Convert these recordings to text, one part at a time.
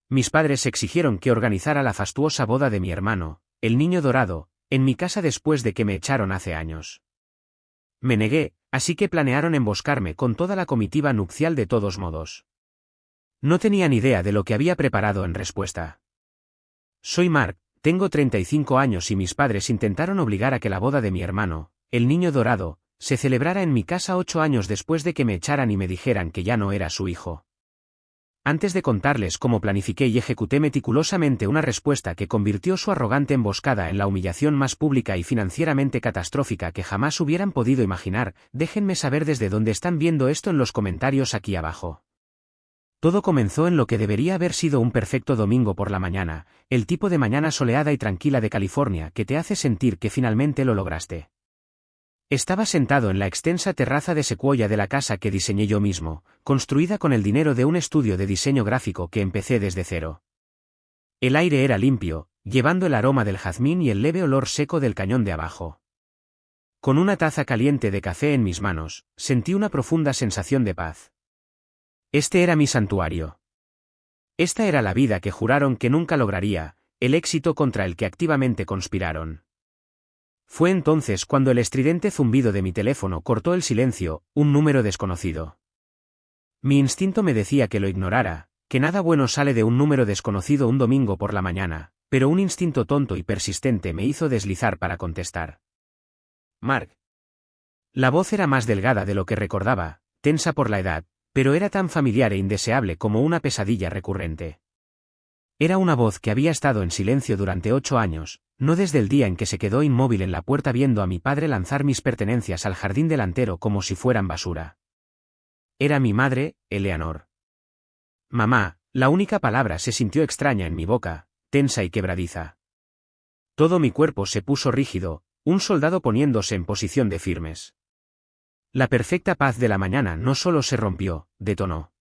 Mis padres exigieron que organizara la fastuosa boda de mi hermano, el niño dorado, en mi casa después de que me echaron hace años. Me negué, así que planearon emboscarme con toda la comitiva nupcial de todos modos. No tenían idea de lo que había preparado en respuesta. Soy Mark, tengo 35 años y mis padres intentaron obligar a que la boda de mi hermano, el niño dorado, se celebrara en mi casa 8 años después de que me echaran y me dijeran que ya no era su hijo. Antes de contarles cómo planifiqué y ejecuté meticulosamente una respuesta que convirtió su arrogante emboscada en la humillación más pública y financieramente catastrófica que jamás hubieran podido imaginar, déjenme saber desde dónde están viendo esto en los comentarios aquí abajo. Todo comenzó en lo que debería haber sido un perfecto domingo por la mañana, el tipo de mañana soleada y tranquila de California que te hace sentir que finalmente lo lograste. Estaba sentado en la extensa terraza de secuoya de la casa que diseñé yo mismo, construida con el dinero de un estudio de diseño gráfico que empecé desde cero. El aire era limpio, llevando el aroma del jazmín y el leve olor seco del cañón de abajo. Con una taza caliente de café en mis manos, sentí una profunda sensación de paz. Este era mi santuario. Esta era la vida que juraron que nunca lograría, el éxito contra el que activamente conspiraron. Fue entonces cuando el estridente zumbido de mi teléfono cortó el silencio, un número desconocido. Mi instinto me decía que lo ignorara, que nada bueno sale de un número desconocido un domingo por la mañana, pero un instinto tonto y persistente me hizo deslizar para contestar. Mark. La voz era más delgada de lo que recordaba, tensa por la edad, pero era tan familiar e indeseable como una pesadilla recurrente. Era una voz que había estado en silencio durante 8 años, no desde el día en que se quedó inmóvil en la puerta viendo a mi padre lanzar mis pertenencias al jardín delantero como si fueran basura. Era mi madre, Eleanor. Mamá, la única palabra se sintió extraña en mi boca, tensa y quebradiza. Todo mi cuerpo se puso rígido, un soldado poniéndose en posición de firmes. La perfecta paz de la mañana no solo se rompió, detonó.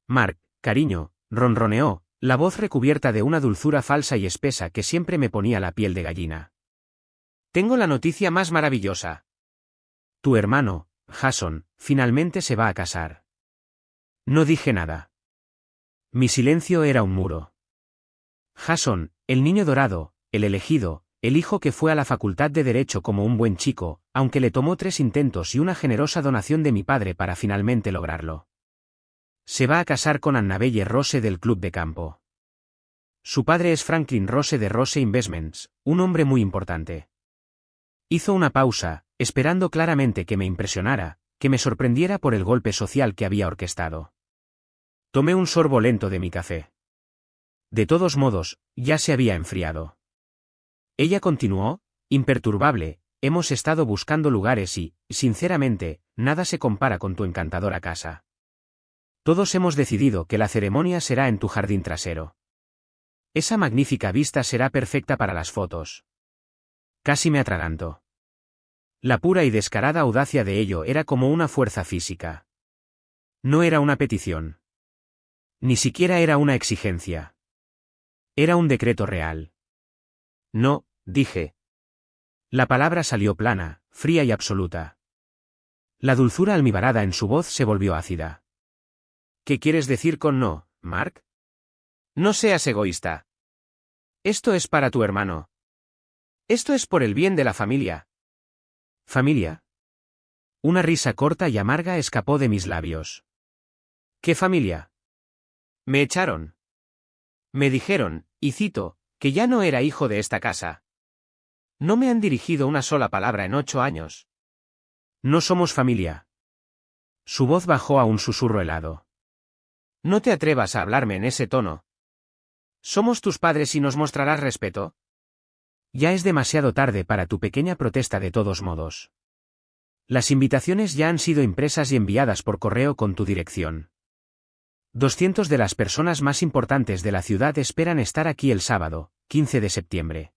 Mark, cariño, ronroneó, la voz recubierta de una dulzura falsa y espesa que siempre me ponía la piel de gallina. Tengo la noticia más maravillosa. Tu hermano, Jason, finalmente se va a casar. No dije nada. Mi silencio era un muro. Jason, el niño dorado, el elegido, el hijo que fue a la facultad de Derecho como un buen chico, aunque le tomó 3 intentos y una generosa donación de mi padre para finalmente lograrlo. Se va a casar con Annabelle Rose del club de campo. Su padre es Franklin Rose de Rose Investments, un hombre muy importante. Hizo una pausa, esperando claramente que me impresionara, que me sorprendiera por el golpe social que había orquestado. Tomé un sorbo lento de mi café. De todos modos, ya se había enfriado. Ella continuó, imperturbable, hemos estado buscando lugares y, sinceramente, nada se compara con tu encantadora casa. Todos hemos decidido que la ceremonia será en tu jardín trasero. Esa magnífica vista será perfecta para las fotos. Casi me atraganto. La pura y descarada audacia de ello era como una fuerza física. No era una petición. Ni siquiera era una exigencia. Era un decreto real. No, dije. La palabra salió plana, fría y absoluta. La dulzura almibarada en su voz se volvió ácida. ¿Qué quieres decir con no, Mark? No seas egoísta. Esto es para tu hermano. Esto es por el bien de la familia. ¿Familia? Una risa corta y amarga escapó de mis labios. ¿Qué familia? Me echaron. Me dijeron, y cito, que ya no era hijo de esta casa. No me han dirigido una sola palabra en 8 años. No somos familia. Su voz bajó a un susurro helado. No te atrevas a hablarme en ese tono. Somos tus padres y nos mostrarás respeto. Ya es demasiado tarde para tu pequeña protesta de todos modos. Las invitaciones ya han sido impresas y enviadas por correo con tu dirección. 200 de las personas más importantes de la ciudad esperan estar aquí el sábado, 15 de septiembre.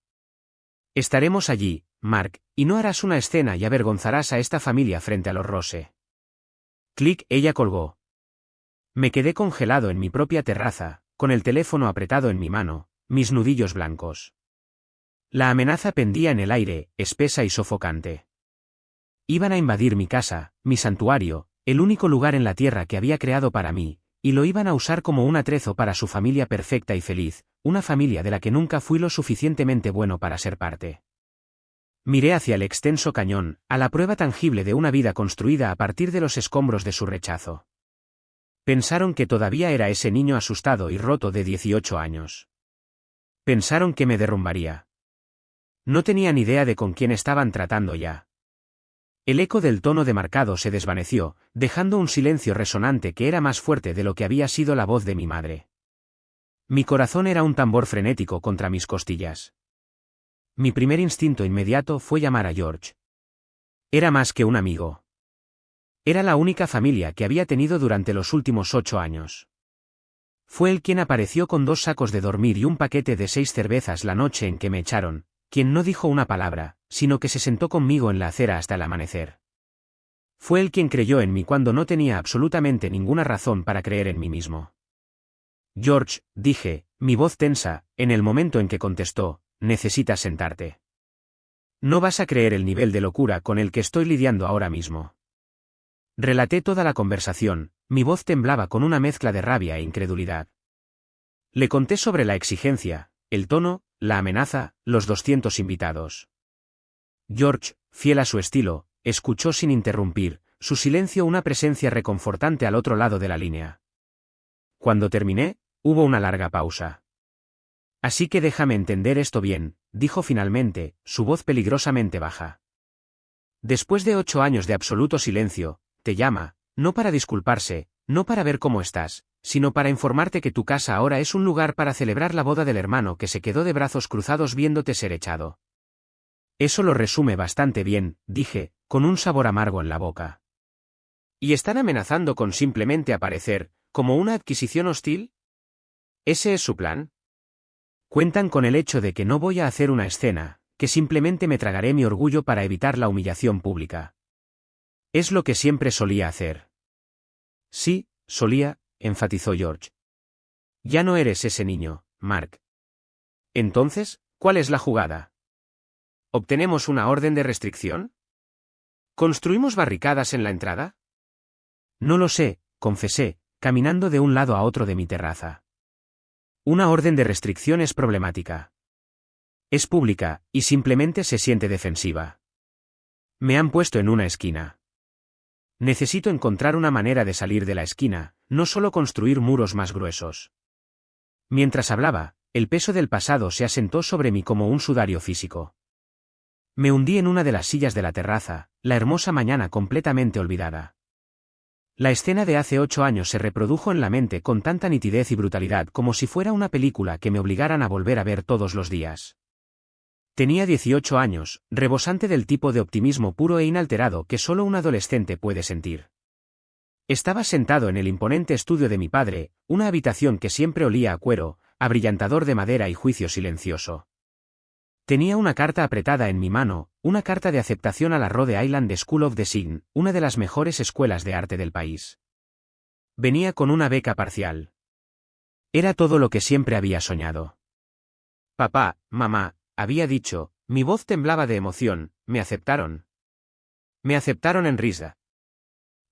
Estaremos allí, Mark, y no harás una escena y avergonzarás a esta familia frente a los Rose. Clic, ella colgó. Me quedé congelado en mi propia terraza, con el teléfono apretado en mi mano, mis nudillos blancos. La amenaza pendía en el aire, espesa y sofocante. Iban a invadir mi casa, mi santuario, el único lugar en la tierra que había creado para mí, y lo iban a usar como un atrezo para su familia perfecta y feliz, una familia de la que nunca fui lo suficientemente bueno para ser parte. Miré hacia el extenso cañón, a la prueba tangible de una vida construida a partir de los escombros de su rechazo. Pensaron que todavía era ese niño asustado y roto de 18 años. Pensaron que me derrumbaría. No tenían idea de con quién estaban tratando ya. El eco del tono demarcado se desvaneció, dejando un silencio resonante que era más fuerte de lo que había sido la voz de mi madre. Mi corazón era un tambor frenético contra mis costillas. Mi primer instinto inmediato fue llamar a George. Era más que un amigo. Era la única familia que había tenido durante los últimos 8 años. Fue él quien apareció con 2 sacos de dormir y un paquete de 6 cervezas la noche en que me echaron, quien no dijo una palabra, sino que se sentó conmigo en la acera hasta el amanecer. Fue él quien creyó en mí cuando no tenía absolutamente ninguna razón para creer en mí mismo. George, dije, mi voz tensa, en el momento en que contestó, necesitas sentarte. No vas a creer el nivel de locura con el que estoy lidiando ahora mismo. Relaté toda la conversación, mi voz temblaba con una mezcla de rabia e incredulidad. Le conté sobre la exigencia, el tono, la amenaza, los 200 invitados. George, fiel a su estilo, escuchó sin interrumpir, su silencio una presencia reconfortante al otro lado de la línea. Cuando terminé, hubo una larga pausa. Así que déjame entender esto bien, dijo finalmente, su voz peligrosamente baja. Después de 8 años de absoluto silencio, te llama, no para disculparse, no para ver cómo estás, sino para informarte que tu casa ahora es un lugar para celebrar la boda del hermano que se quedó de brazos cruzados viéndote ser echado. Eso lo resume bastante bien, dije, con un sabor amargo en la boca. ¿Y están amenazando con simplemente aparecer, como una adquisición hostil? ¿Ese es su plan? Cuentan con el hecho de que no voy a hacer una escena, que simplemente me tragaré mi orgullo para evitar la humillación pública. Es lo que siempre solía hacer. Sí, solía, enfatizó George. Ya no eres ese niño, Mark. Entonces, ¿cuál es la jugada? ¿Obtenemos una orden de restricción? ¿Construimos barricadas en la entrada? No lo sé, confesé, caminando de un lado a otro de mi terraza. Una orden de restricción es problemática. Es pública, y simplemente se siente defensiva. Me han puesto en una esquina. Necesito encontrar una manera de salir de la esquina, no solo construir muros más gruesos. Mientras hablaba, el peso del pasado se asentó sobre mí como un sudario físico. Me hundí en una de las sillas de la terraza, la hermosa mañana completamente olvidada. La escena de hace 8 años se reprodujo en la mente con tanta nitidez y brutalidad como si fuera una película que me obligaran a volver a ver todos los días. Tenía 18 años, rebosante del tipo de optimismo puro e inalterado que solo un adolescente puede sentir. Estaba sentado en el imponente estudio de mi padre, una habitación que siempre olía a cuero, abrillantador de madera y juicio silencioso. Tenía una carta apretada en mi mano, una carta de aceptación a la Rhode Island School of Design, una de las mejores escuelas de arte del país. Venía con una beca parcial. Era todo lo que siempre había soñado. Papá, mamá, había dicho, mi voz temblaba de emoción, me aceptaron. Me aceptaron en Risa.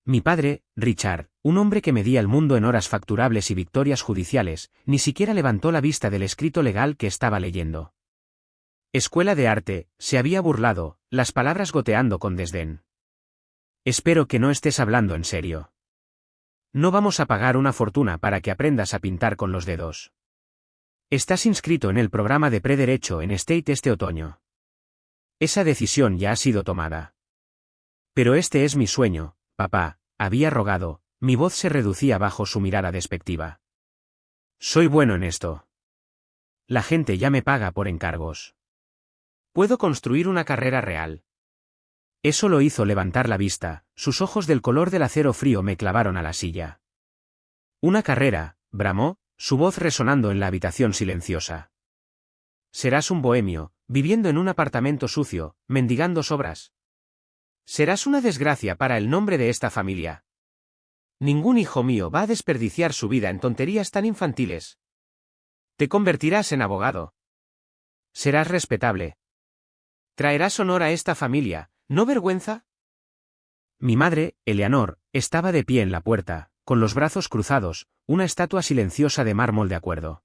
Mi padre, Richard, un hombre que medía el mundo en horas facturables y victorias judiciales, ni siquiera levantó la vista del escrito legal que estaba leyendo. Escuela de arte, se había burlado, las palabras goteando con desdén. Espero que no estés hablando en serio. No vamos a pagar una fortuna para que aprendas a pintar con los dedos. Estás inscrito en el programa de Pre-Derecho en State este otoño. Esa decisión ya ha sido tomada. Pero este es mi sueño, papá, había rogado, mi voz se reducía bajo su mirada despectiva. Soy bueno en esto. La gente ya me paga por encargos. Puedo construir una carrera real. Eso lo hizo levantar la vista, sus ojos del color del acero frío me clavaron a la silla. Una carrera, bramó, su voz resonando en la habitación silenciosa. Serás un bohemio, viviendo en un apartamento sucio, mendigando sobras. Serás una desgracia para el nombre de esta familia. Ningún hijo mío va a desperdiciar su vida en tonterías tan infantiles. Te convertirás en abogado. Serás respetable. Traerás honor a esta familia, ¿no vergüenza? Mi madre, Eleanor, estaba de pie en la puerta, con los brazos cruzados, una estatua silenciosa de mármol de acuerdo.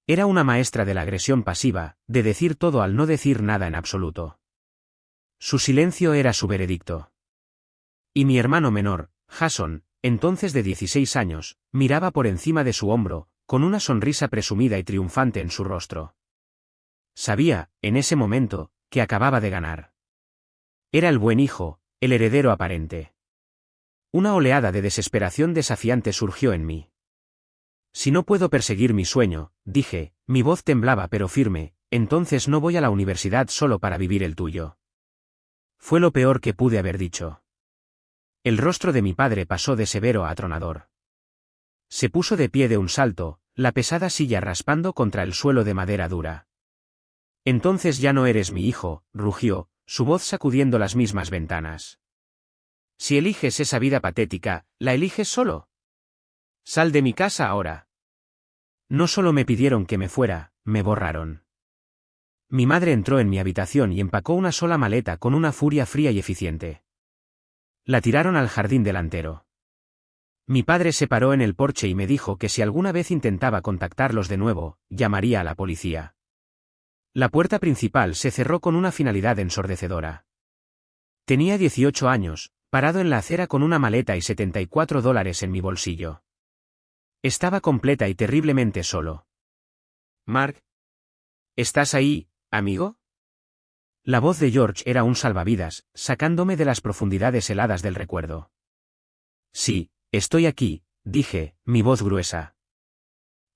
Era una maestra de la agresión pasiva, de decir todo al no decir nada en absoluto. Su silencio era su veredicto. Y mi hermano menor, Jason, entonces de 16 años, miraba por encima de su hombro, con una sonrisa presumida y triunfante en su rostro. Sabía, en ese momento, que acababa de ganar. Era el buen hijo, el heredero aparente. Una oleada de desesperación desafiante surgió en mí. Si no puedo perseguir mi sueño, dije, mi voz temblaba pero firme, entonces no voy a la universidad solo para vivir el tuyo. Fue lo peor que pude haber dicho. El rostro de mi padre pasó de severo a atronador. Se puso de pie de un salto, la pesada silla raspando contra el suelo de madera dura. Entonces ya no eres mi hijo, rugió, su voz sacudiendo las mismas ventanas. Si eliges esa vida patética, ¿la eliges solo? Sal de mi casa ahora. No solo me pidieron que me fuera, me borraron. Mi madre entró en mi habitación y empacó una sola maleta con una furia fría y eficiente. La tiraron al jardín delantero. Mi padre se paró en el porche y me dijo que si alguna vez intentaba contactarlos de nuevo, llamaría a la policía. La puerta principal se cerró con una finalidad ensordecedora. Tenía 18 años, parado en la acera con una maleta y $74 en mi bolsillo. Estaba completa y terriblemente solo. Mark. ¿Estás ahí, amigo? La voz de George era un salvavidas, sacándome de las profundidades heladas del recuerdo. Sí, estoy aquí, dije, mi voz gruesa.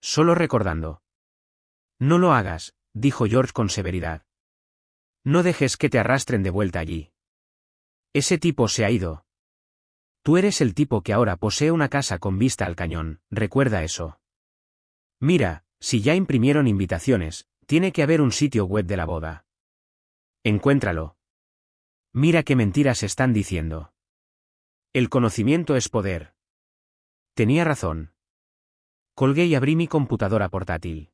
Solo recordando. No lo hagas, dijo George con severidad. No dejes que te arrastren de vuelta allí. Ese tipo se ha ido. Tú eres el tipo que ahora posee una casa con vista al cañón, recuerda eso. Mira, si ya imprimieron invitaciones, tiene que haber un sitio web de la boda. Encuéntralo. Mira qué mentiras están diciendo. El conocimiento es poder. Tenía razón. Colgué y abrí mi computadora portátil.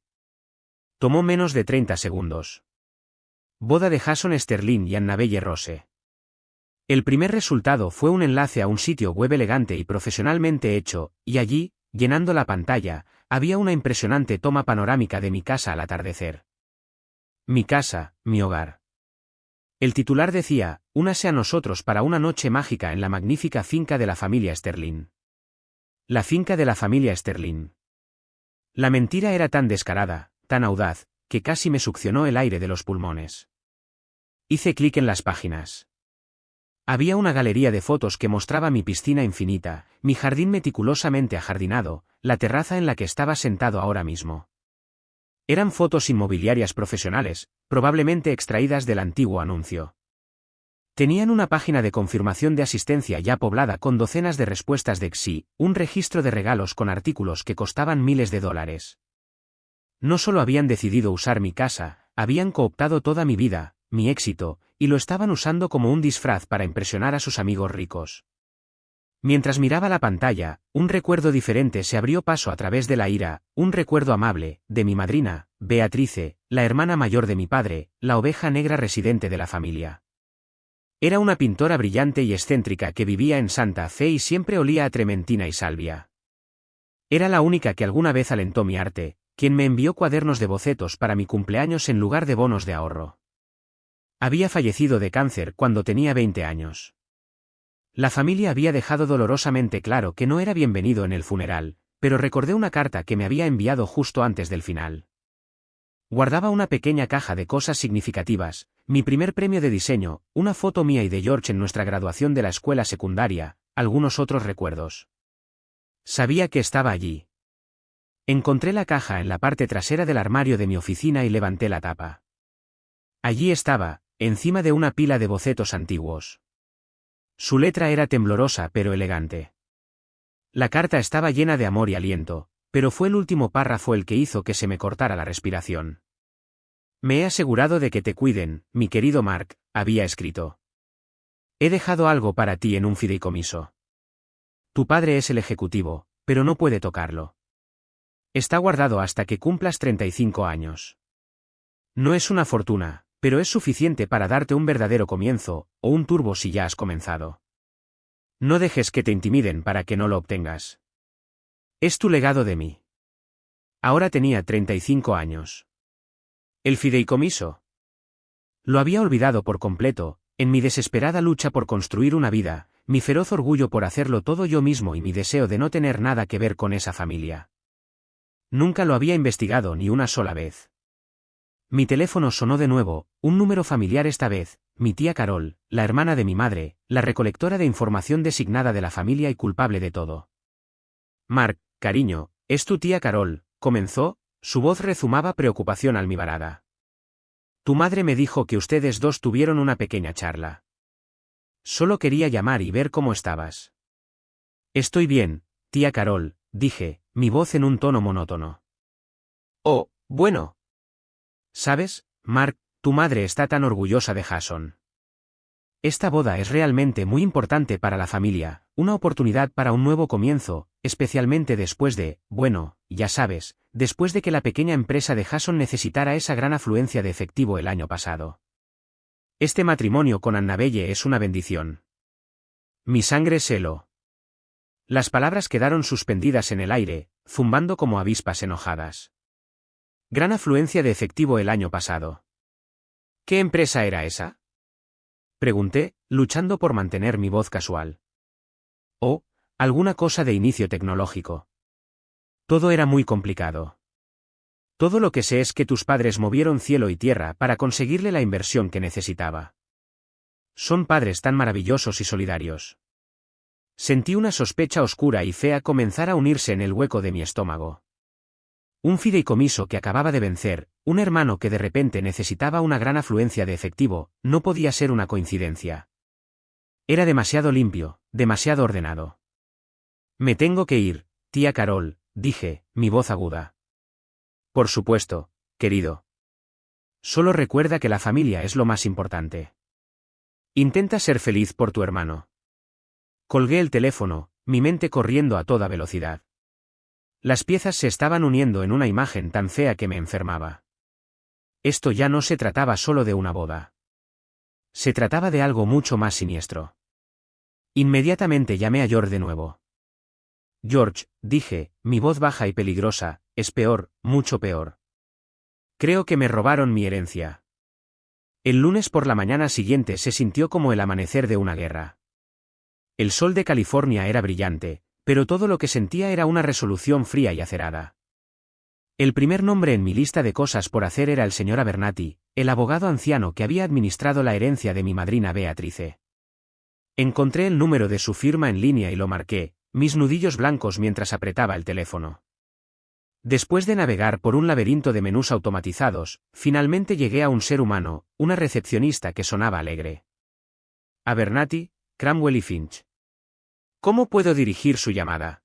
Tomó menos de 30 segundos. Boda de Jason Sterling y Annabelle Rose. El primer resultado fue un enlace a un sitio web elegante y profesionalmente hecho, y allí, llenando la pantalla, había una impresionante toma panorámica de mi casa al atardecer. Mi casa, mi hogar. El titular decía, únase a nosotros para una noche mágica en la magnífica finca de la familia Sterling. La finca de la familia Sterling. La mentira era tan descarada, tan audaz, que casi me succionó el aire de los pulmones. Hice clic en las páginas. Había una galería de fotos que mostraba mi piscina infinita, mi jardín meticulosamente ajardinado, la terraza en la que estaba sentado ahora mismo. Eran fotos inmobiliarias profesionales, probablemente extraídas del antiguo anuncio. Tenían una página de confirmación de asistencia ya poblada con docenas de respuestas de sí, un registro de regalos con artículos que costaban miles de dólares. No solo habían decidido usar mi casa, habían cooptado toda mi vida, mi éxito, y lo estaban usando como un disfraz para impresionar a sus amigos ricos. Mientras miraba la pantalla, un recuerdo diferente se abrió paso a través de la ira, un recuerdo amable, de mi madrina, Beatrice, la hermana mayor de mi padre, la oveja negra residente de la familia. Era una pintora brillante y excéntrica que vivía en Santa Fe y siempre olía a trementina y salvia. Era la única que alguna vez alentó mi arte, quien me envió cuadernos de bocetos para mi cumpleaños en lugar de bonos de ahorro. Había fallecido de cáncer cuando tenía 20 años. La familia había dejado dolorosamente claro que no era bienvenido en el funeral, pero recordé una carta que me había enviado justo antes del final. Guardaba una pequeña caja de cosas significativas, mi primer premio de diseño, una foto mía y de George en nuestra graduación de la escuela secundaria, algunos otros recuerdos. Sabía que estaba allí. Encontré la caja en la parte trasera del armario de mi oficina y levanté la tapa. Allí estaba, encima de una pila de bocetos antiguos. Su letra era temblorosa pero elegante. La carta estaba llena de amor y aliento, pero fue el último párrafo el que hizo que se me cortara la respiración. Me he asegurado de que te cuiden, mi querido Mark, había escrito. He dejado algo para ti en un fideicomiso. Tu padre es el ejecutivo, pero no puede tocarlo. Está guardado hasta que cumplas 35 años. No es una fortuna, pero es suficiente para darte un verdadero comienzo, o un turbo si ya has comenzado. No dejes que te intimiden para que no lo obtengas. Es tu legado de mí. Ahora tenía 35 años. El fideicomiso. Lo había olvidado por completo, en mi desesperada lucha por construir una vida, mi feroz orgullo por hacerlo todo yo mismo y mi deseo de no tener nada que ver con esa familia. Nunca lo había investigado ni una sola vez. Mi teléfono sonó de nuevo, un número familiar esta vez, mi tía Carol, la hermana de mi madre, la recolectora de información designada de la familia y culpable de todo. Mark, cariño, es tu tía Carol, comenzó, su voz rezumaba preocupación almibarada. Tu madre me dijo que ustedes dos tuvieron una pequeña charla. Solo quería llamar y ver cómo estabas. Estoy bien, tía Carol, dije, mi voz en un tono monótono. Oh, bueno. ¿Sabes, Mark, tu madre está tan orgullosa de Jason? Esta boda es realmente muy importante para la familia, una oportunidad para un nuevo comienzo, especialmente después de, bueno, ya sabes, después de que la pequeña empresa de Jason necesitara esa gran afluencia de efectivo el año pasado. Este matrimonio con Annabelle es una bendición. Mi sangre se heló. Las palabras quedaron suspendidas en el aire, zumbando como avispas enojadas. Gran afluencia de efectivo el año pasado. ¿Qué empresa era esa? Pregunté, luchando por mantener mi voz casual. Oh, alguna cosa de inicio tecnológico. Todo era muy complicado. Todo lo que sé es que tus padres movieron cielo y tierra para conseguirle la inversión que necesitaba. Son padres tan maravillosos y solidarios. Sentí una sospecha oscura y fea comenzar a unirse en el hueco de mi estómago. Un fideicomiso que acababa de vencer, un hermano que de repente necesitaba una gran afluencia de efectivo, no podía ser una coincidencia. Era demasiado limpio, demasiado ordenado. Me tengo que ir, tía Carol, dije, mi voz aguda. Por supuesto, querido. Solo recuerda que la familia es lo más importante. Intenta ser feliz por tu hermano. Colgué el teléfono, mi mente corriendo a toda velocidad. Las piezas se estaban uniendo en una imagen tan fea que me enfermaba. Esto ya no se trataba solo de una boda. Se trataba de algo mucho más siniestro. Inmediatamente llamé a George de nuevo. George, dije, mi voz baja y peligrosa, es peor, mucho peor. Creo que me robaron mi herencia. El lunes por la mañana siguiente se sintió como el amanecer de una guerra. El sol de California era brillante, pero todo lo que sentía era una resolución fría y acerada. El primer nombre en mi lista de cosas por hacer era el señor Abernathy, el abogado anciano que había administrado la herencia de mi madrina Beatrice. Encontré el número de su firma en línea y lo marqué, mis nudillos blancos mientras apretaba el teléfono. Después de navegar por un laberinto de menús automatizados, finalmente llegué a un ser humano, una recepcionista que sonaba alegre. Abernathy, Cramwell y Finch. ¿Cómo puedo dirigir su llamada?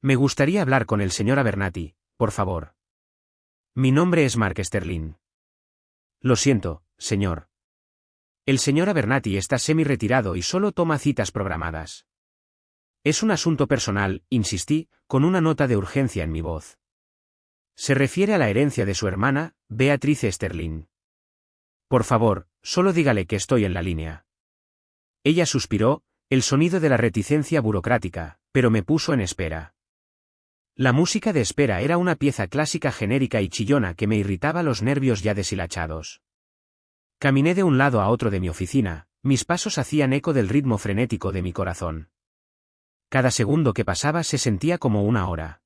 Me gustaría hablar con el señor Abernathy, por favor. Mi nombre es Mark Sterling. Lo siento, señor. El señor Abernathy está semi-retirado y solo toma citas programadas. Es un asunto personal, insistí, con una nota de urgencia en mi voz. Se refiere a la herencia de su hermana, Beatrice Sterling. Por favor, solo dígale que estoy en la línea. Ella suspiró, el sonido de la reticencia burocrática, pero me puso en espera. La música de espera era una pieza clásica genérica y chillona que me irritaba los nervios ya deshilachados. Caminé de un lado a otro de mi oficina, mis pasos hacían eco del ritmo frenético de mi corazón. Cada segundo que pasaba se sentía como una hora.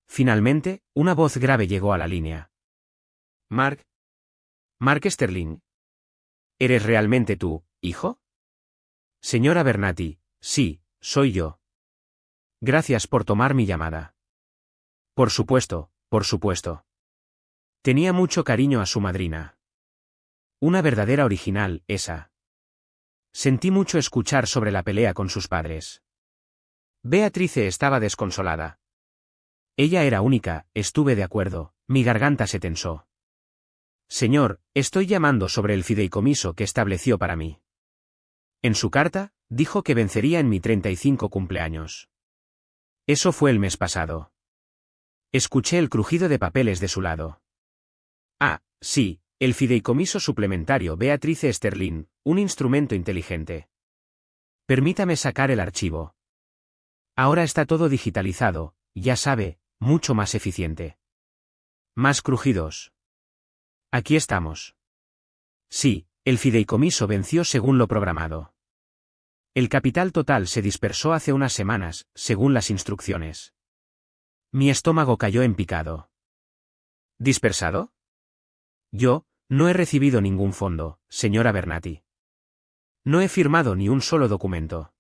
Finalmente, una voz grave llegó a la línea. Mark. Mark Sterling. ¿Eres realmente tú, hijo? Señora Abernathy, sí, soy yo. Gracias por tomar mi llamada. Por supuesto, por supuesto. Tenía mucho cariño a su madrina. Una verdadera original, esa. Sentí mucho escuchar sobre la pelea con sus padres. Beatrice estaba desconsolada. Ella era única, estuve de acuerdo, mi garganta se tensó. Señor, estoy llamando sobre el fideicomiso que estableció para mí. En su carta, dijo que vencería en mi 35 cumpleaños. Eso fue el mes pasado. Escuché el crujido de papeles de su lado. Ah, sí, el fideicomiso suplementario Beatrice Sterling, un instrumento inteligente. Permítame sacar el archivo. Ahora está todo digitalizado, ya sabe, mucho más eficiente. Más crujidos. Aquí estamos. Sí, el fideicomiso venció según lo programado. El capital total se dispersó hace unas semanas, según las instrucciones. Mi estómago cayó en picado. ¿Dispersado? Yo, no he recibido ningún fondo, señora Bernati. No he firmado ni un solo documento.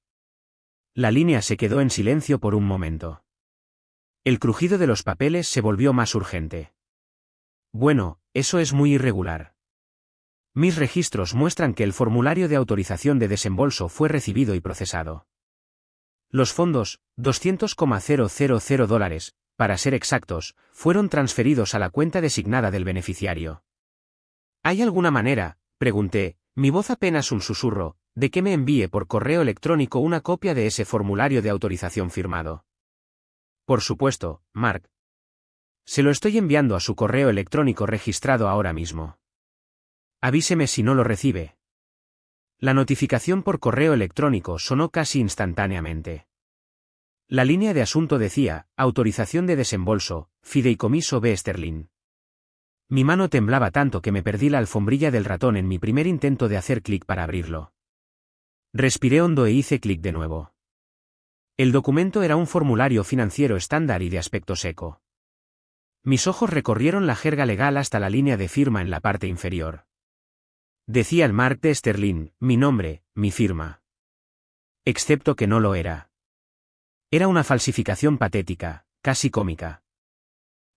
La línea se quedó en silencio por un momento. El crujido de los papeles se volvió más urgente. Bueno, eso es muy irregular. Mis registros muestran que el formulario de autorización de desembolso fue recibido y procesado. Los fondos, $200,000, para ser exactos, fueron transferidos a la cuenta designada del beneficiario. ¿Hay alguna manera, pregunté, mi voz apenas un susurro, de que me envíe por correo electrónico una copia de ese formulario de autorización firmado? Por supuesto, Mark. Se lo estoy enviando a su correo electrónico registrado ahora mismo. Avíseme si no lo recibe. La notificación por correo electrónico sonó casi instantáneamente. La línea de asunto decía, autorización de desembolso, fideicomiso B. Sterling. Mi mano temblaba tanto que me perdí la alfombrilla del ratón en mi primer intento de hacer clic para abrirlo. Respiré hondo e hice clic de nuevo. El documento era un formulario financiero estándar y de aspecto seco. Mis ojos recorrieron la jerga legal hasta la línea de firma en la parte inferior. Decía el Mark de Sterling, mi nombre, mi firma. Excepto que no lo era. Era una falsificación patética, casi cómica.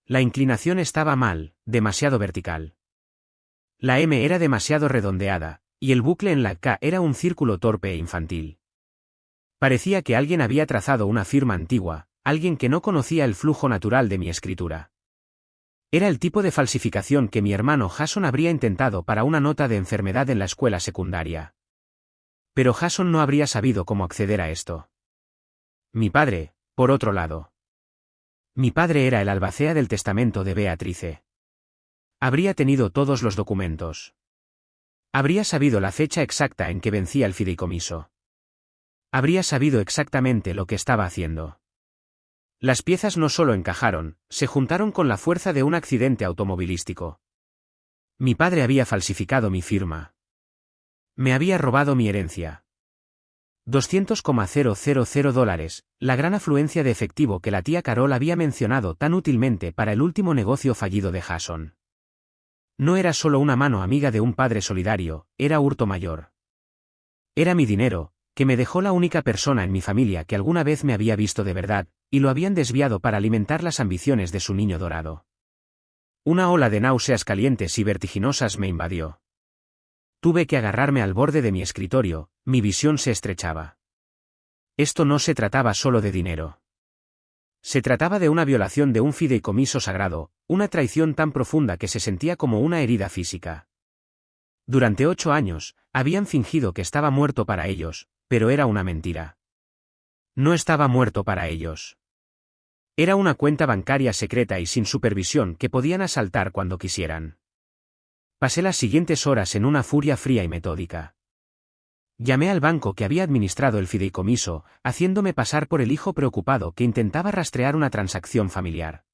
La inclinación estaba mal, demasiado vertical. La M era demasiado redondeada, y el bucle en la K era un círculo torpe e infantil. Parecía que alguien había trazado una firma antigua, alguien que no conocía el flujo natural de mi escritura. Era el tipo de falsificación que mi hermano Jason habría intentado para una nota de enfermedad en la escuela secundaria. Pero Jason no habría sabido cómo acceder a esto. Mi padre, por otro lado. Mi padre era el albacea del testamento de Beatrice. Habría tenido todos los documentos. Habría sabido la fecha exacta en que vencía el fideicomiso. Habría sabido exactamente lo que estaba haciendo. Las piezas no solo encajaron, se juntaron con la fuerza de un accidente automovilístico. Mi padre había falsificado mi firma. Me había robado mi herencia. $200,000, la gran afluencia de efectivo que la tía Carol había mencionado tan útilmente para el último negocio fallido de Jason. No era solo una mano amiga de un padre solidario, era hurto mayor. Era mi dinero, que me dejó la única persona en mi familia que alguna vez me había visto de verdad, y lo habían desviado para alimentar las ambiciones de su niño dorado. Una ola de náuseas calientes y vertiginosas me invadió. Tuve que agarrarme al borde de mi escritorio, mi visión se estrechaba. Esto no se trataba solo de dinero. Se trataba de una violación de un fideicomiso sagrado, una traición tan profunda que se sentía como una herida física. Durante 8 años, habían fingido que estaba muerto para ellos, pero era una mentira. No estaba muerto para ellos. Era una cuenta bancaria secreta y sin supervisión que podían asaltar cuando quisieran. Pasé las siguientes horas en una furia fría y metódica. Llamé al banco que había administrado el fideicomiso, haciéndome pasar por el hijo preocupado que intentaba rastrear una transacción familiar.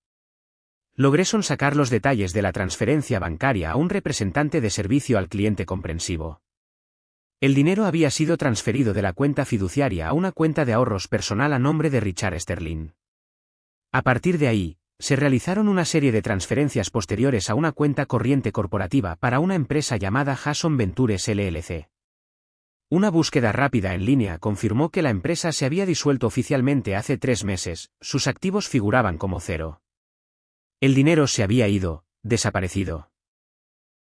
Logré sonsacar los detalles de la transferencia bancaria a un representante de servicio al cliente comprensivo. El dinero había sido transferido de la cuenta fiduciaria a una cuenta de ahorros personal a nombre de Richard Sterling. A partir de ahí, se realizaron una serie de transferencias posteriores a una cuenta corriente corporativa para una empresa llamada Jason Ventures LLC. Una búsqueda rápida en línea confirmó que la empresa se había disuelto oficialmente hace 3 meses, sus activos figuraban como cero. El dinero se había ido, desaparecido.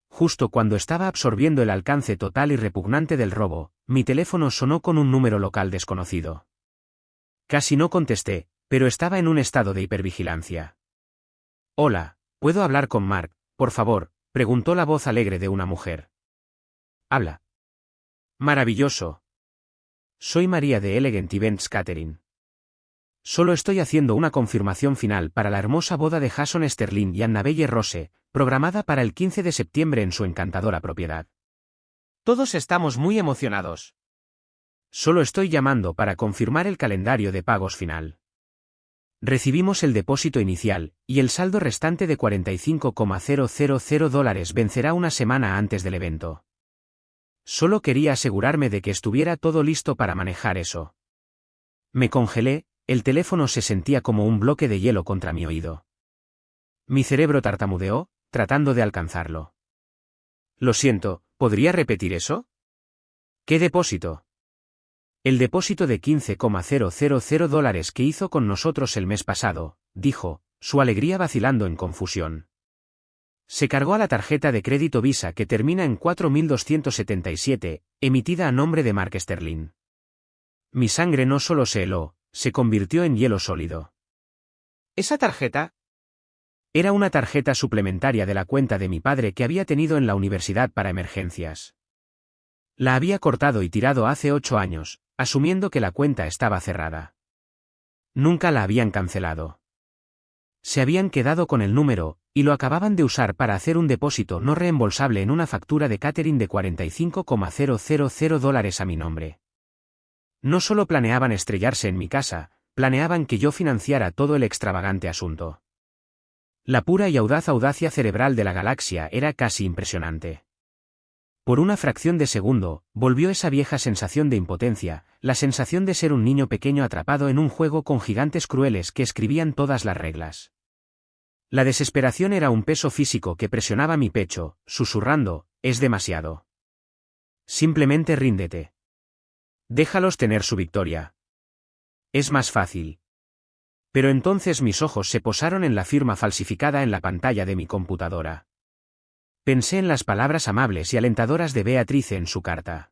Justo cuando estaba absorbiendo el alcance total y repugnante del robo, mi teléfono sonó con un número local desconocido. Casi no contesté, pero estaba en un estado de hipervigilancia. Hola, ¿puedo hablar con Mark, por favor?, preguntó la voz alegre de una mujer. Habla. Maravilloso. Soy María de Elegant Events Catering. Solo estoy haciendo una confirmación final para la hermosa boda de Jason Sterling y Annabelle Rose, programada para el 15 de septiembre en su encantadora propiedad. Todos estamos muy emocionados. Solo estoy llamando para confirmar el calendario de pagos final. Recibimos el depósito inicial, y el saldo restante de $45,000 vencerá una semana antes del evento. Solo quería asegurarme de que estuviera todo listo para manejar eso. Me congelé, el teléfono se sentía como un bloque de hielo contra mi oído. Mi cerebro tartamudeó, tratando de alcanzarlo. Lo siento, ¿podría repetir eso? ¿Qué depósito? El depósito de $15,000 que hizo con nosotros el mes pasado, dijo, su alegría vacilando en confusión. Se cargó a la tarjeta de crédito Visa que termina en 4277, emitida a nombre de Mark Sterling. Mi sangre no solo se heló, se convirtió en hielo sólido. ¿Esa tarjeta? Era una tarjeta suplementaria de la cuenta de mi padre que había tenido en la universidad para emergencias. La había cortado y tirado hace 8 años, asumiendo que la cuenta estaba cerrada. Nunca la habían cancelado. Se habían quedado con el número, y lo acababan de usar para hacer un depósito no reembolsable en una factura de catering de $45,000 a mi nombre. No solo planeaban estrellarse en mi casa, planeaban que yo financiara todo el extravagante asunto. La pura y audaz audacia cerebral de la galaxia era casi impresionante. Por una fracción de segundo, volvió esa vieja sensación de impotencia, la sensación de ser un niño pequeño atrapado en un juego con gigantes crueles que escribían todas las reglas. La desesperación era un peso físico que presionaba mi pecho, susurrando, es demasiado. Simplemente ríndete. Déjalos tener su victoria. Es más fácil. Pero entonces mis ojos se posaron en la firma falsificada en la pantalla de mi computadora. Pensé en las palabras amables y alentadoras de Beatrice en su carta.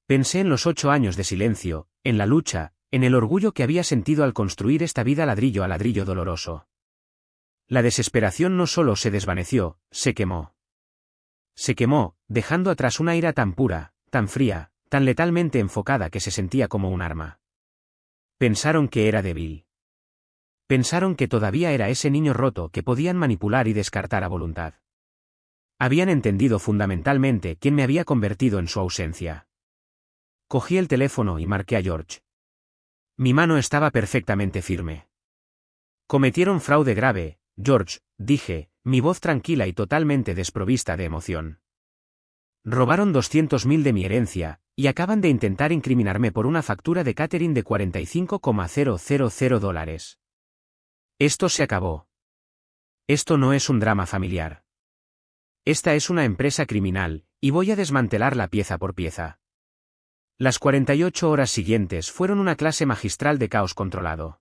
Pensé en los 8 años de silencio, en la lucha, en el orgullo que había sentido al construir esta vida ladrillo a ladrillo doloroso. La desesperación no solo se desvaneció, se quemó. Se quemó, dejando atrás una ira tan pura, tan fría, tan letalmente enfocada que se sentía como un arma. Pensaron que era débil. Pensaron que todavía era ese niño roto que podían manipular y descartar a voluntad. Habían entendido fundamentalmente quién me había convertido en su ausencia. Cogí el teléfono y marqué a George. Mi mano estaba perfectamente firme. Cometieron fraude grave, George, dije, mi voz tranquila y totalmente desprovista de emoción. Robaron 200.000 de mi herencia, y acaban de intentar incriminarme por una factura de catering de $45,000. Esto se acabó. Esto no es un drama familiar. Esta es una empresa criminal, y voy a desmantelarla pieza por pieza. Las 48 horas siguientes fueron una clase magistral de caos controlado.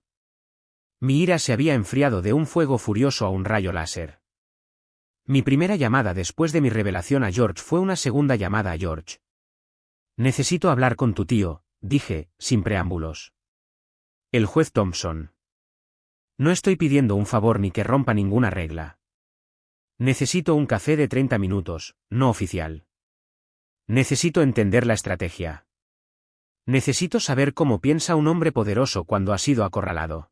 Mi ira se había enfriado de un fuego furioso a un rayo láser. Mi primera llamada después de mi revelación a George fue una segunda llamada a George. Necesito hablar con tu tío, dije, sin preámbulos. El juez Thompson. No estoy pidiendo un favor ni que rompa ninguna regla. Necesito un café de 30 minutos, no oficial. Necesito entender la estrategia. Necesito saber cómo piensa un hombre poderoso cuando ha sido acorralado.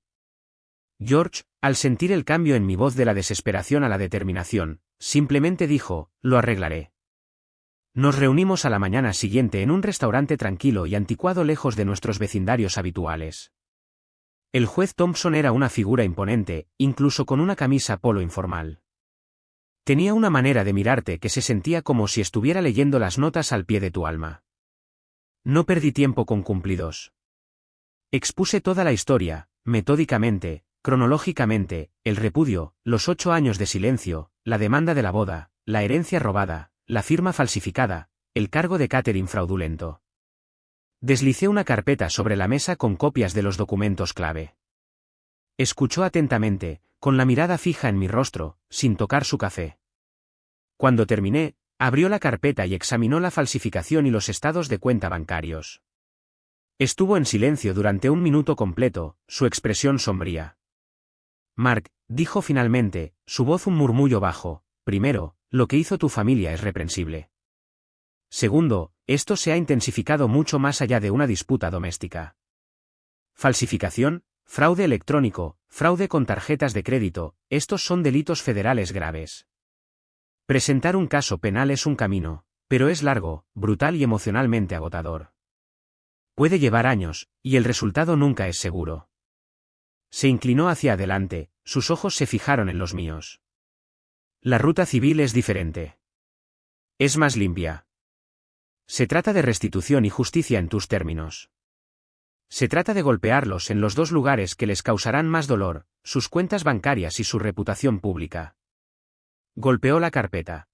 George, al sentir el cambio en mi voz de la desesperación a la determinación, simplemente dijo, lo arreglaré. Nos reunimos a la mañana siguiente en un restaurante tranquilo y anticuado lejos de nuestros vecindarios habituales. El juez Thompson era una figura imponente, incluso con una camisa polo informal. Tenía una manera de mirarte que se sentía como si estuviera leyendo las notas al pie de tu alma. No perdí tiempo con cumplidos. Expuse toda la historia, metódicamente, cronológicamente, el repudio, los 8 años de silencio, la demanda de la boda, la herencia robada, la firma falsificada, el cargo de catering fraudulento. Deslicé una carpeta sobre la mesa con copias de los documentos clave. Escuchó atentamente, con la mirada fija en mi rostro, sin tocar su café. Cuando terminé, abrió la carpeta y examinó la falsificación y los estados de cuenta bancarios. Estuvo en silencio durante 1 minuto completo, su expresión sombría. Mark, dijo finalmente, su voz un murmullo bajo, primero, lo que hizo tu familia es reprensible. Segundo, esto se ha intensificado mucho más allá de una disputa doméstica. Falsificación, fraude electrónico, fraude con tarjetas de crédito, estos son delitos federales graves. Presentar un caso penal es un camino, pero es largo, brutal y emocionalmente agotador. Puede llevar años, y el resultado nunca es seguro. Se inclinó hacia adelante, sus ojos se fijaron en los míos. La ruta civil es diferente. Es más limpia. Se trata de restitución y justicia en tus términos. Se trata de golpearlos en los dos lugares que les causarán más dolor, sus cuentas bancarias y su reputación pública. Golpeó la carpeta.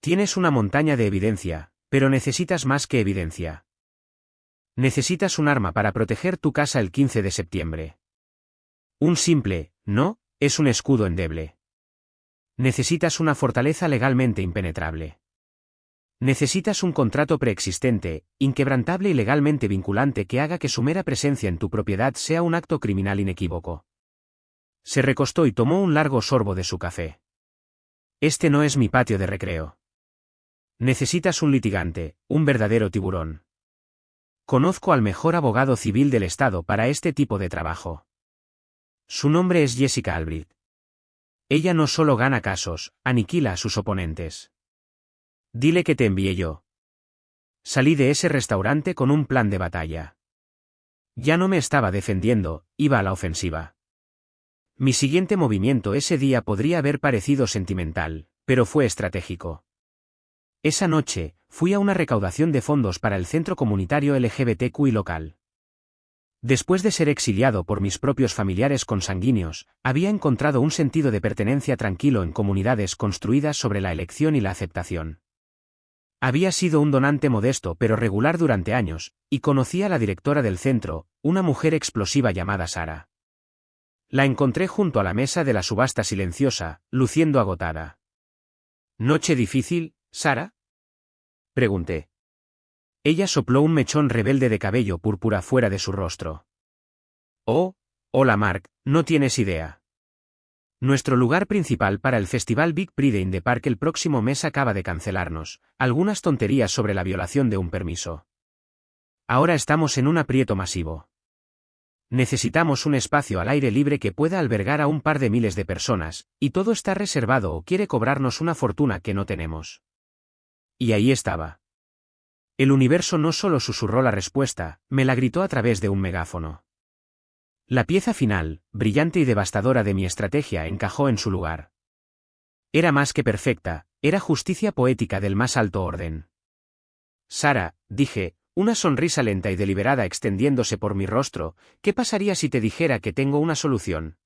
Tienes una montaña de evidencia, pero necesitas más que evidencia. Necesitas un arma para proteger tu casa el 15 de septiembre. Un simple, no, es un escudo endeble. Necesitas una fortaleza legalmente impenetrable. Necesitas un contrato preexistente, inquebrantable y legalmente vinculante que haga que su mera presencia en tu propiedad sea un acto criminal inequívoco. Se recostó y tomó un largo sorbo de su café. Este no es mi patio de recreo. Necesitas un litigante, un verdadero tiburón. Conozco al mejor abogado civil del estado para este tipo de trabajo. Su nombre es Jessica Albright. Ella no solo gana casos, aniquila a sus oponentes. Dile que te envié yo. Salí de ese restaurante con un plan de batalla. Ya no me estaba defendiendo, iba a la ofensiva. Mi siguiente movimiento ese día podría haber parecido sentimental, pero fue estratégico. Esa noche, fui a una recaudación de fondos para el centro comunitario LGBTQI local. Después de ser exiliado por mis propios familiares consanguíneos, había encontrado un sentido de pertenencia tranquilo en comunidades construidas sobre la elección y la aceptación. Había sido un donante modesto pero regular durante años, y conocí a la directora del centro, una mujer explosiva llamada Sara. La encontré junto a la mesa de la subasta silenciosa, luciendo agotada. ¿Noche difícil, Sara? Pregunté. Ella sopló un mechón rebelde de cabello púrpura fuera de su rostro. Oh, hola Mark, no tienes idea. Nuestro lugar principal para el festival Big Pride in the Park el próximo mes acaba de cancelarnos, algunas tonterías sobre la violación de un permiso. Ahora estamos en un aprieto masivo. Necesitamos un espacio al aire libre que pueda albergar a un par de miles de personas, y todo está reservado o quiere cobrarnos una fortuna que no tenemos. Y ahí estaba. El universo no solo susurró la respuesta, me la gritó a través de un megáfono. La pieza final, brillante y devastadora de mi estrategia encajó en su lugar. Era más que perfecta, era justicia poética del más alto orden. Sara, dije, una sonrisa lenta y deliberada extendiéndose por mi rostro, ¿qué pasaría si te dijera que tengo una solución?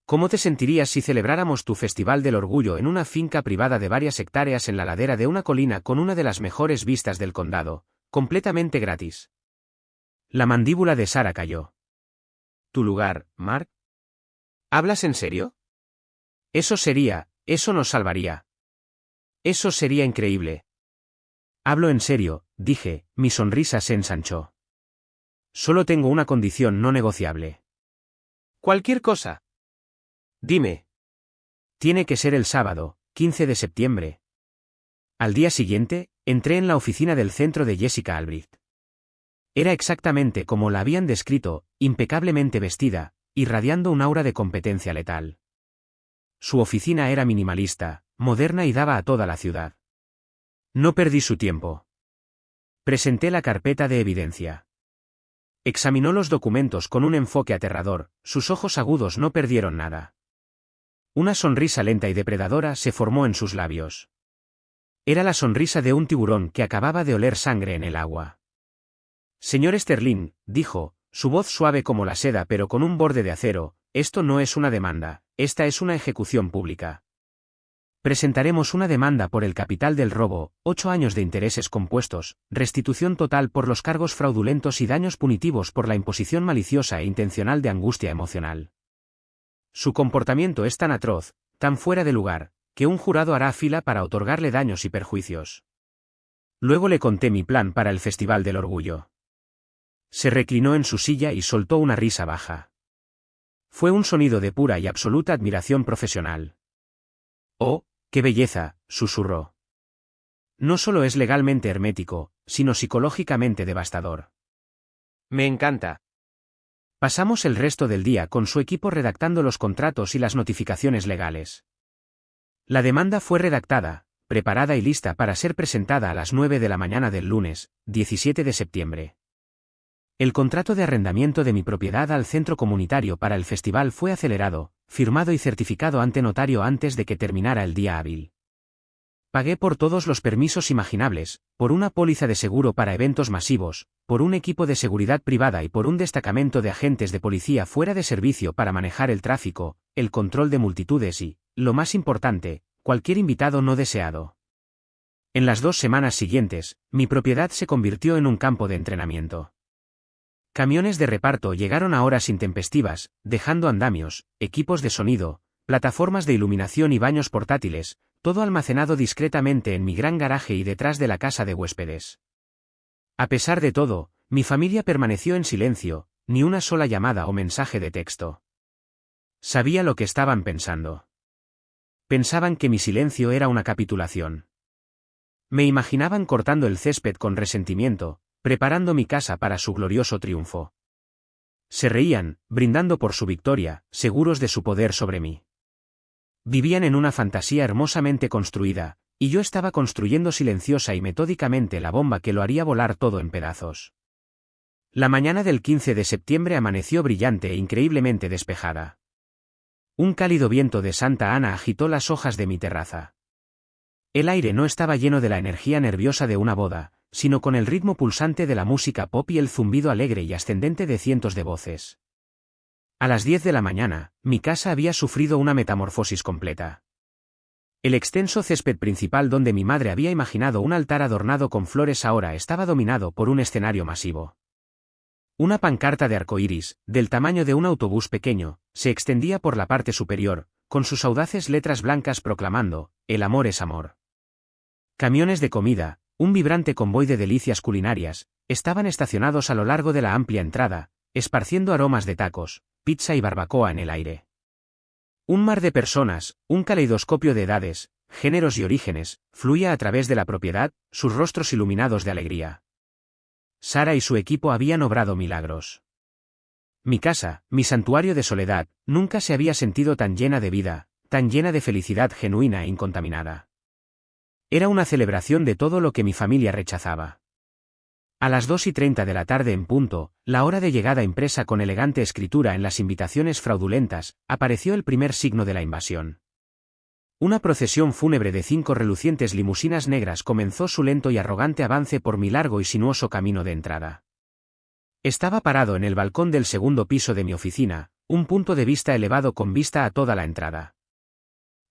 ¿Cómo te sentirías si celebráramos tu Festival del Orgullo en una finca privada de varias hectáreas en la ladera de una colina con una de las mejores vistas del condado, completamente gratis? La mandíbula de Sara cayó. ¿Tu lugar, Mark? ¿Hablas en serio? Eso nos salvaría. Eso sería increíble. Hablo en serio, dije, mi sonrisa se ensanchó. Solo tengo una condición no negociable. Cualquier cosa. Dime. Tiene que ser el sábado, 15 de septiembre. Al día siguiente, entré en la oficina del centro de Jessica Albright. Era exactamente como la habían descrito, impecablemente vestida, irradiando un aura de competencia letal. Su oficina era minimalista, moderna y daba a toda la ciudad. No perdí su tiempo. Presenté la carpeta de evidencia. Examinó los documentos con un enfoque aterrador, sus ojos agudos no perdieron nada. Una sonrisa lenta y depredadora se formó en sus labios. Era la sonrisa de un tiburón que acababa de oler sangre en el agua. Señor Sterling, dijo, su voz suave como la seda pero con un borde de acero, esto no es una demanda, esta es una ejecución pública. Presentaremos una demanda por el capital del robo, 8 años de intereses compuestos, restitución total por los cargos fraudulentos y daños punitivos por la imposición maliciosa e intencional de angustia emocional. Su comportamiento es tan atroz, tan fuera de lugar, que un jurado hará fila para otorgarle daños y perjuicios. Luego le conté mi plan para el Festival del Orgullo. Se reclinó en su silla y soltó una risa baja. Fue un sonido de pura y absoluta admiración profesional. «Oh, qué belleza», susurró. «No solo es legalmente hermético, sino psicológicamente devastador. Me encanta». Pasamos el resto del día con su equipo redactando los contratos y las notificaciones legales. La demanda fue redactada, preparada y lista para ser presentada a las 9 de la mañana del lunes, 17 de septiembre. El contrato de arrendamiento de mi propiedad al centro comunitario para el festival fue acelerado, firmado y certificado ante notario antes de que terminara el día hábil. Pagué por todos los permisos imaginables, por una póliza de seguro para eventos masivos, por un equipo de seguridad privada y por un destacamento de agentes de policía fuera de servicio para manejar el tráfico, el control de multitudes y, lo más importante, cualquier invitado no deseado. En las 2 semanas siguientes, mi propiedad se convirtió en un campo de entrenamiento. Camiones de reparto llegaron a horas intempestivas, dejando andamios, equipos de sonido, plataformas de iluminación y baños portátiles, todo almacenado discretamente en mi gran garaje y detrás de la casa de huéspedes. A pesar de todo, mi familia permaneció en silencio, ni una sola llamada o mensaje de texto. Sabía lo que estaban pensando. Pensaban que mi silencio era una capitulación. Me imaginaban cortando el césped con resentimiento, preparando mi casa para su glorioso triunfo. Se reían, brindando por su victoria, seguros de su poder sobre mí. Vivían en una fantasía hermosamente construida, y yo estaba construyendo silenciosa y metódicamente la bomba que lo haría volar todo en pedazos. La mañana del 15 de septiembre amaneció brillante e increíblemente despejada. Un cálido viento de Santa Ana agitó las hojas de mi terraza. El aire no estaba lleno de la energía nerviosa de una boda, sino con el ritmo pulsante de la música pop y el zumbido alegre y ascendente de cientos de voces. A las 10 de la mañana, mi casa había sufrido una metamorfosis completa. El extenso césped principal donde mi madre había imaginado un altar adornado con flores ahora estaba dominado por un escenario masivo. Una pancarta de arcoíris, del tamaño de un autobús pequeño, se extendía por la parte superior, con sus audaces letras blancas proclamando: "El amor es amor". Camiones de comida, un vibrante convoy de delicias culinarias, estaban estacionados a lo largo de la amplia entrada, esparciendo aromas de tacos, pizza y barbacoa en el aire. Un mar de personas, un caleidoscopio de edades, géneros y orígenes, fluía a través de la propiedad, sus rostros iluminados de alegría. Sara y su equipo habían obrado milagros. Mi casa, mi santuario de soledad, nunca se había sentido tan llena de vida, tan llena de felicidad genuina e incontaminada. Era una celebración de todo lo que mi familia rechazaba. A las 2:30 de la tarde en punto, la hora de llegada impresa con elegante escritura en las invitaciones fraudulentas, apareció el primer signo de la invasión. Una procesión fúnebre de 5 relucientes limusinas negras comenzó su lento y arrogante avance por mi largo y sinuoso camino de entrada. Estaba parado en el balcón del segundo piso de mi oficina, un punto de vista elevado con vista a toda la entrada.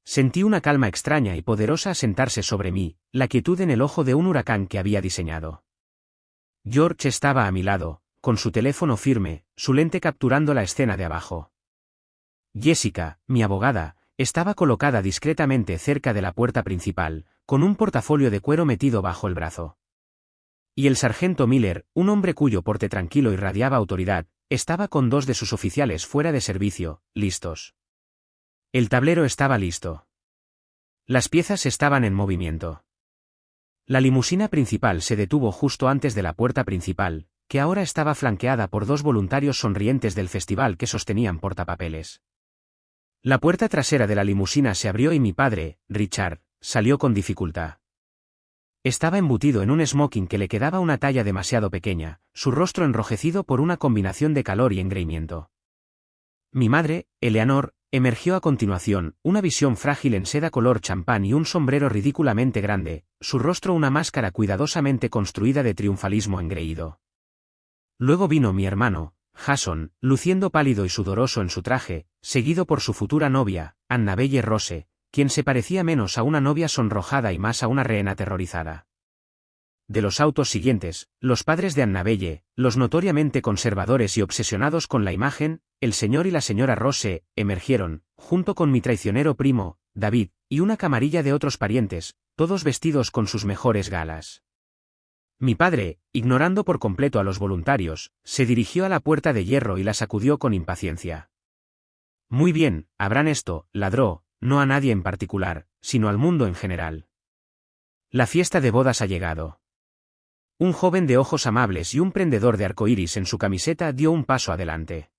Sentí una calma extraña y poderosa asentarse sobre mí, la quietud en el ojo de un huracán que había diseñado. George estaba a mi lado, con su teléfono firme, su lente capturando la escena de abajo. Jessica, mi abogada, estaba colocada discretamente cerca de la puerta principal, con un portafolio de cuero metido bajo el brazo. Y el sargento Miller, un hombre cuyo porte tranquilo irradiaba autoridad, estaba con 2 de sus oficiales fuera de servicio, listos. El tablero estaba listo. Las piezas estaban en movimiento. La limusina principal se detuvo justo antes de la puerta principal, que ahora estaba flanqueada por 2 voluntarios sonrientes del festival que sostenían portapapeles. La puerta trasera de la limusina se abrió y mi padre, Richard, salió con dificultad. Estaba embutido en un smoking que le quedaba una talla demasiado pequeña, su rostro enrojecido por una combinación de calor y engreimiento. Mi madre, Eleanor, emergió a continuación, una visión frágil en seda color champán y un sombrero ridículamente grande, su rostro una máscara cuidadosamente construida de triunfalismo engreído. Luego vino mi hermano, Jason, luciendo pálido y sudoroso en su traje, seguido por su futura novia, Annabelle Rose, quien se parecía menos a una novia sonrojada y más a una rehén aterrorizada. De los autos siguientes, los padres de Annabelle, los notoriamente conservadores y obsesionados con la imagen, el señor y la señora Rose, emergieron, junto con mi traicionero primo, David, y una camarilla de otros parientes, todos vestidos con sus mejores galas. Mi padre, ignorando por completo a los voluntarios, se dirigió a la puerta de hierro y la sacudió con impaciencia. Muy bien, abran esto, ladró, no a nadie en particular, sino al mundo en general. La fiesta de bodas ha llegado. Un joven de ojos amables y un prendedor de arcoíris en su camiseta dio un paso adelante.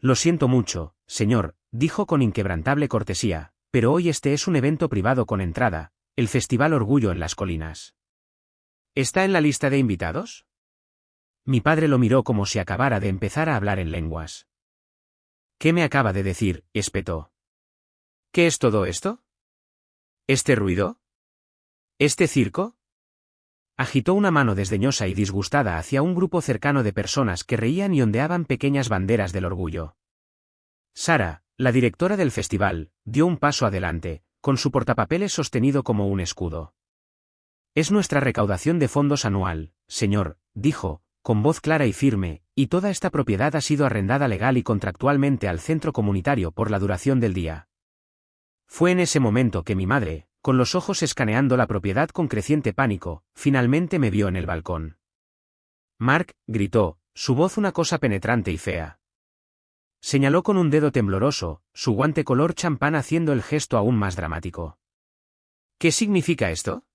Lo siento mucho, señor, dijo con inquebrantable cortesía, pero hoy este es un evento privado con entrada, el Festival Orgullo en las Colinas. ¿Está en la lista de invitados? Mi padre lo miró como si acabara de empezar a hablar en lenguas. ¿Qué me acaba de decir?, espetó. ¿Qué es todo esto? ¿Este ruido? ¿Este circo? Agitó una mano desdeñosa y disgustada hacia un grupo cercano de personas que reían y ondeaban pequeñas banderas del orgullo. Sara, la directora del festival, dio un paso adelante, con su portapapeles sostenido como un escudo. Es nuestra recaudación de fondos anual, señor, dijo, con voz clara y firme, y toda esta propiedad ha sido arrendada legal y contractualmente al centro comunitario por la duración del día. Fue en ese momento que mi madre, con los ojos escaneando la propiedad con creciente pánico, finalmente me vio en el balcón. Mark, gritó, su voz una cosa penetrante y fea. Señaló con un dedo tembloroso, su guante color champán haciendo el gesto aún más dramático. ¿Qué significa esto?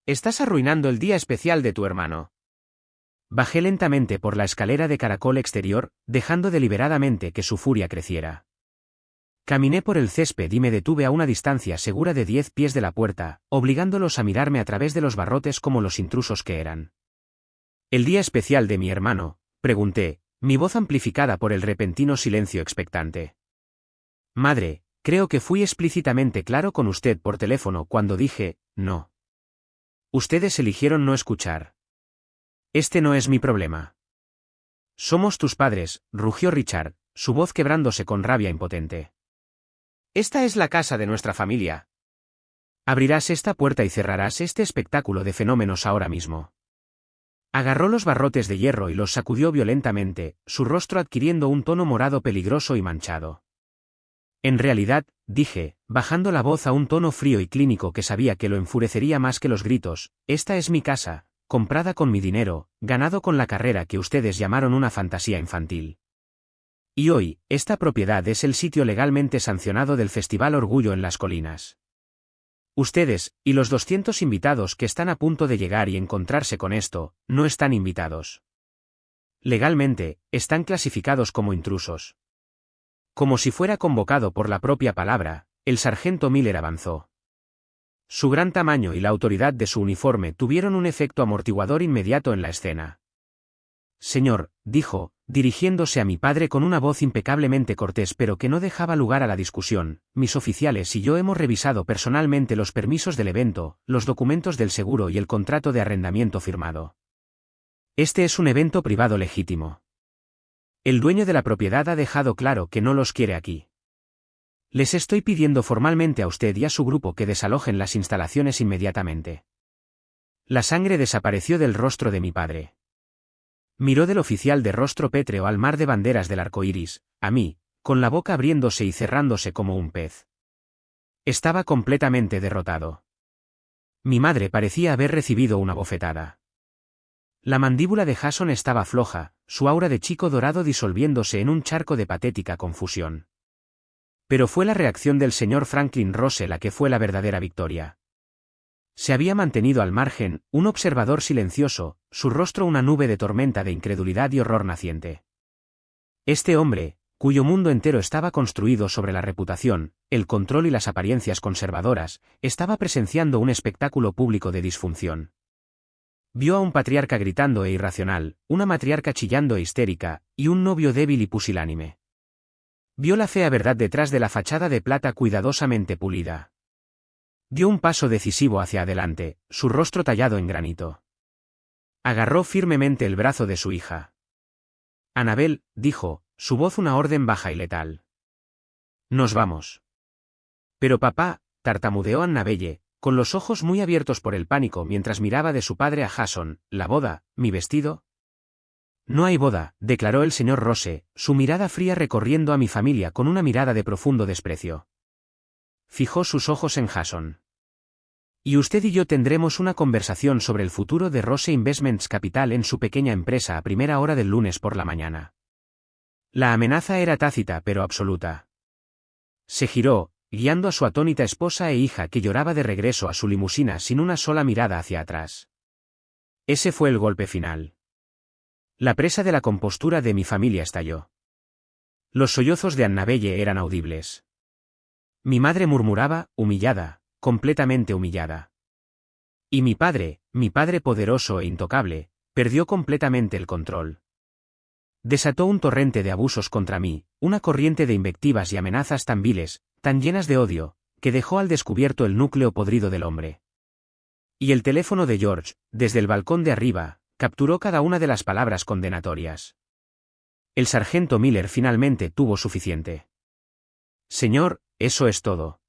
Estás arruinando el día especial de tu hermano. Bajé lentamente por la escalera de caracol exterior, dejando deliberadamente que su furia creciera. Caminé por el césped y me detuve a una distancia segura de 10 pies de la puerta, obligándolos a mirarme a través de los barrotes como los intrusos que eran. ¿El día especial de mi hermano?, pregunté, mi voz amplificada por el repentino silencio expectante. Madre, creo que fui explícitamente claro con usted por teléfono cuando dije, no. Ustedes eligieron no escuchar. Este no es mi problema. Somos tus padres, rugió Richard, su voz quebrándose con rabia impotente. Esta es la casa de nuestra familia. Abrirás esta puerta y cerrarás este espectáculo de fenómenos ahora mismo. Agarró los barrotes de hierro y los sacudió violentamente, su rostro adquiriendo un tono morado peligroso y manchado. En realidad, dije, bajando la voz a un tono frío y clínico que sabía que lo enfurecería más que los gritos, esta es mi casa, comprada con mi dinero, ganado con la carrera que ustedes llamaron una fantasía infantil. Y hoy, esta propiedad es el sitio legalmente sancionado del Festival Orgullo en las Colinas. Ustedes, y los 200 invitados que están a punto de llegar y encontrarse con esto, no están invitados. Legalmente, están clasificados como intrusos. Como si fuera convocado por la propia palabra, el sargento Miller avanzó. Su gran tamaño y la autoridad de su uniforme tuvieron un efecto amortiguador inmediato en la escena. Señor, dijo, dirigiéndose a mi padre con una voz impecablemente cortés pero que no dejaba lugar a la discusión, mis oficiales y yo hemos revisado personalmente los permisos del evento, los documentos del seguro y el contrato de arrendamiento firmado. Este es un evento privado legítimo. El dueño de la propiedad ha dejado claro que no los quiere aquí. Les estoy pidiendo formalmente a usted y a su grupo que desalojen las instalaciones inmediatamente. La sangre desapareció del rostro de mi padre. Miró del oficial de rostro pétreo al mar de banderas del arco iris, a mí, con la boca abriéndose y cerrándose como un pez. Estaba completamente derrotado. Mi madre parecía haber recibido una bofetada. La mandíbula de Jason estaba floja, su aura de chico dorado disolviéndose en un charco de patética confusión. Pero fue la reacción del señor Franklin Rose la que fue la verdadera victoria. Se había mantenido al margen, un observador silencioso, su rostro una nube de tormenta de incredulidad y horror naciente. Este hombre, cuyo mundo entero estaba construido sobre la reputación, el control y las apariencias conservadoras, estaba presenciando un espectáculo público de disfunción. Vio a un patriarca gritando e irracional, una matriarca chillando e histérica, y un novio débil y pusilánime. Vio la fea verdad detrás de la fachada de plata cuidadosamente pulida. Dio un paso decisivo hacia adelante, su rostro tallado en granito. Agarró firmemente el brazo de su hija. Annabel, dijo, su voz una orden baja y letal. Nos vamos. Pero papá, tartamudeó Annabelle, con los ojos muy abiertos por el pánico mientras miraba de su padre a Jason, la boda, mi vestido. No hay boda, declaró el señor Rose, su mirada fría recorriendo a mi familia con una mirada de profundo desprecio. Fijó sus ojos en Jason. Y usted y yo tendremos una conversación sobre el futuro de Rose Investments Capital en su pequeña empresa a primera hora del lunes por la mañana. La amenaza era tácita pero absoluta. Se giró, guiando a su atónita esposa e hija que lloraba de regreso a su limusina sin una sola mirada hacia atrás. Ese fue el golpe final. La presa de la compostura de mi familia estalló. Los sollozos de Annabelle eran audibles. Mi madre murmuraba, humillada, completamente humillada. Y mi padre poderoso e intocable, Perdió completamente el control. Desató un torrente de abusos contra mí, una corriente de invectivas y amenazas tan viles, tan llenas de odio, que dejó al descubierto el núcleo podrido del hombre. Y el teléfono de George, desde el balcón de arriba, capturó cada una de las palabras condenatorias. El sargento Miller finalmente tuvo suficiente. Señor, eso es todo.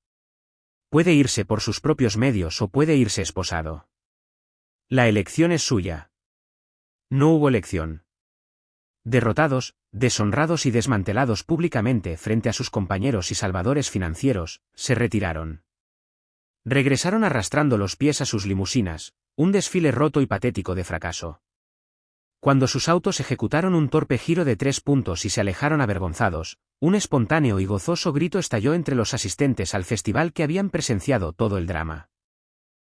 Puede irse por sus propios medios o puede irse esposado. La elección es suya. No hubo elección. Derrotados, deshonrados y desmantelados públicamente frente a sus compañeros y salvadores financieros, se retiraron. Regresaron arrastrando los pies a sus limusinas, un desfile roto y patético de fracaso. Cuando sus autos ejecutaron un torpe giro de 3 puntos y se alejaron avergonzados, un espontáneo y gozoso grito estalló entre los asistentes al festival que habían presenciado todo el drama.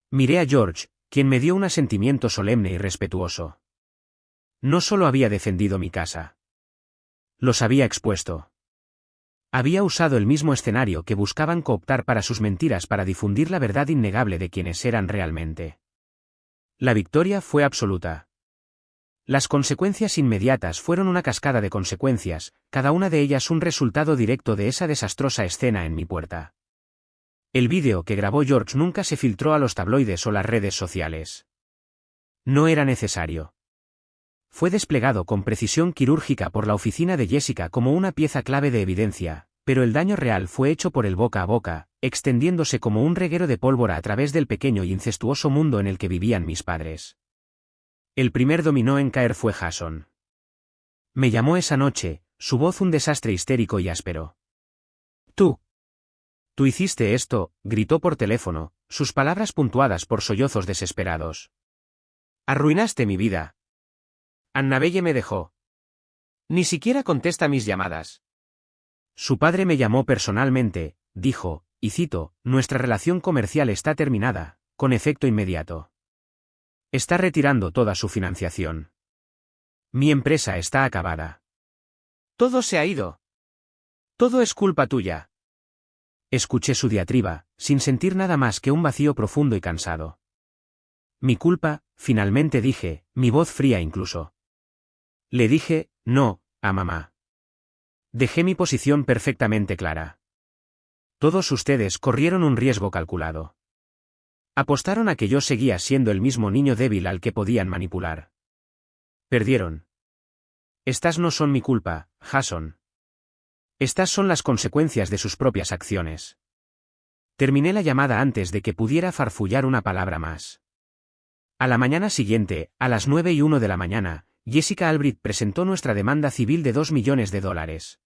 Miré a George, quien me dio un asentimiento solemne y respetuoso. No solo había defendido mi casa. Los había expuesto. Había usado el mismo escenario que buscaban cooptar para sus mentiras para difundir la verdad innegable de quienes eran realmente. La victoria fue absoluta. Las consecuencias inmediatas fueron una cascada de consecuencias, cada una de ellas un resultado directo de esa desastrosa escena en mi puerta. El vídeo que grabó George nunca se filtró a los tabloides o las redes sociales. No era necesario. Fue desplegado con precisión quirúrgica por la oficina de Jessica como una pieza clave de evidencia, pero el daño real fue hecho por el boca a boca, extendiéndose como un reguero de pólvora a través del pequeño y incestuoso mundo en el que vivían mis padres. El primer dominó en caer fue Jason. Me llamó esa noche, su voz un desastre histérico y áspero. Tú hiciste esto, gritó por teléfono, sus palabras puntuadas por sollozos desesperados. Arruinaste mi vida. Annabelle me dejó. Ni siquiera contesta mis llamadas. Su padre me llamó personalmente, dijo, y cito, nuestra relación comercial está terminada, con efecto inmediato. Está retirando toda su financiación. Mi empresa está acabada. Todo se ha ido. Todo es culpa tuya. Escuché su diatriba, sin sentir nada más que un vacío profundo y cansado. Mi culpa, finalmente dije, mi voz fría incluso. Le dije, no, a mamá. Dejé mi posición perfectamente clara. Todos ustedes corrieron un riesgo calculado. Apostaron a que yo seguía siendo el mismo niño débil al que podían manipular. Perdieron. Estas no son mi culpa, Jason. Estas son las consecuencias de sus propias acciones. Terminé la llamada antes de que pudiera farfullar una palabra más. A la mañana siguiente, a las 9:01 de la mañana, Jessica Albright presentó nuestra demanda civil de $2 millones.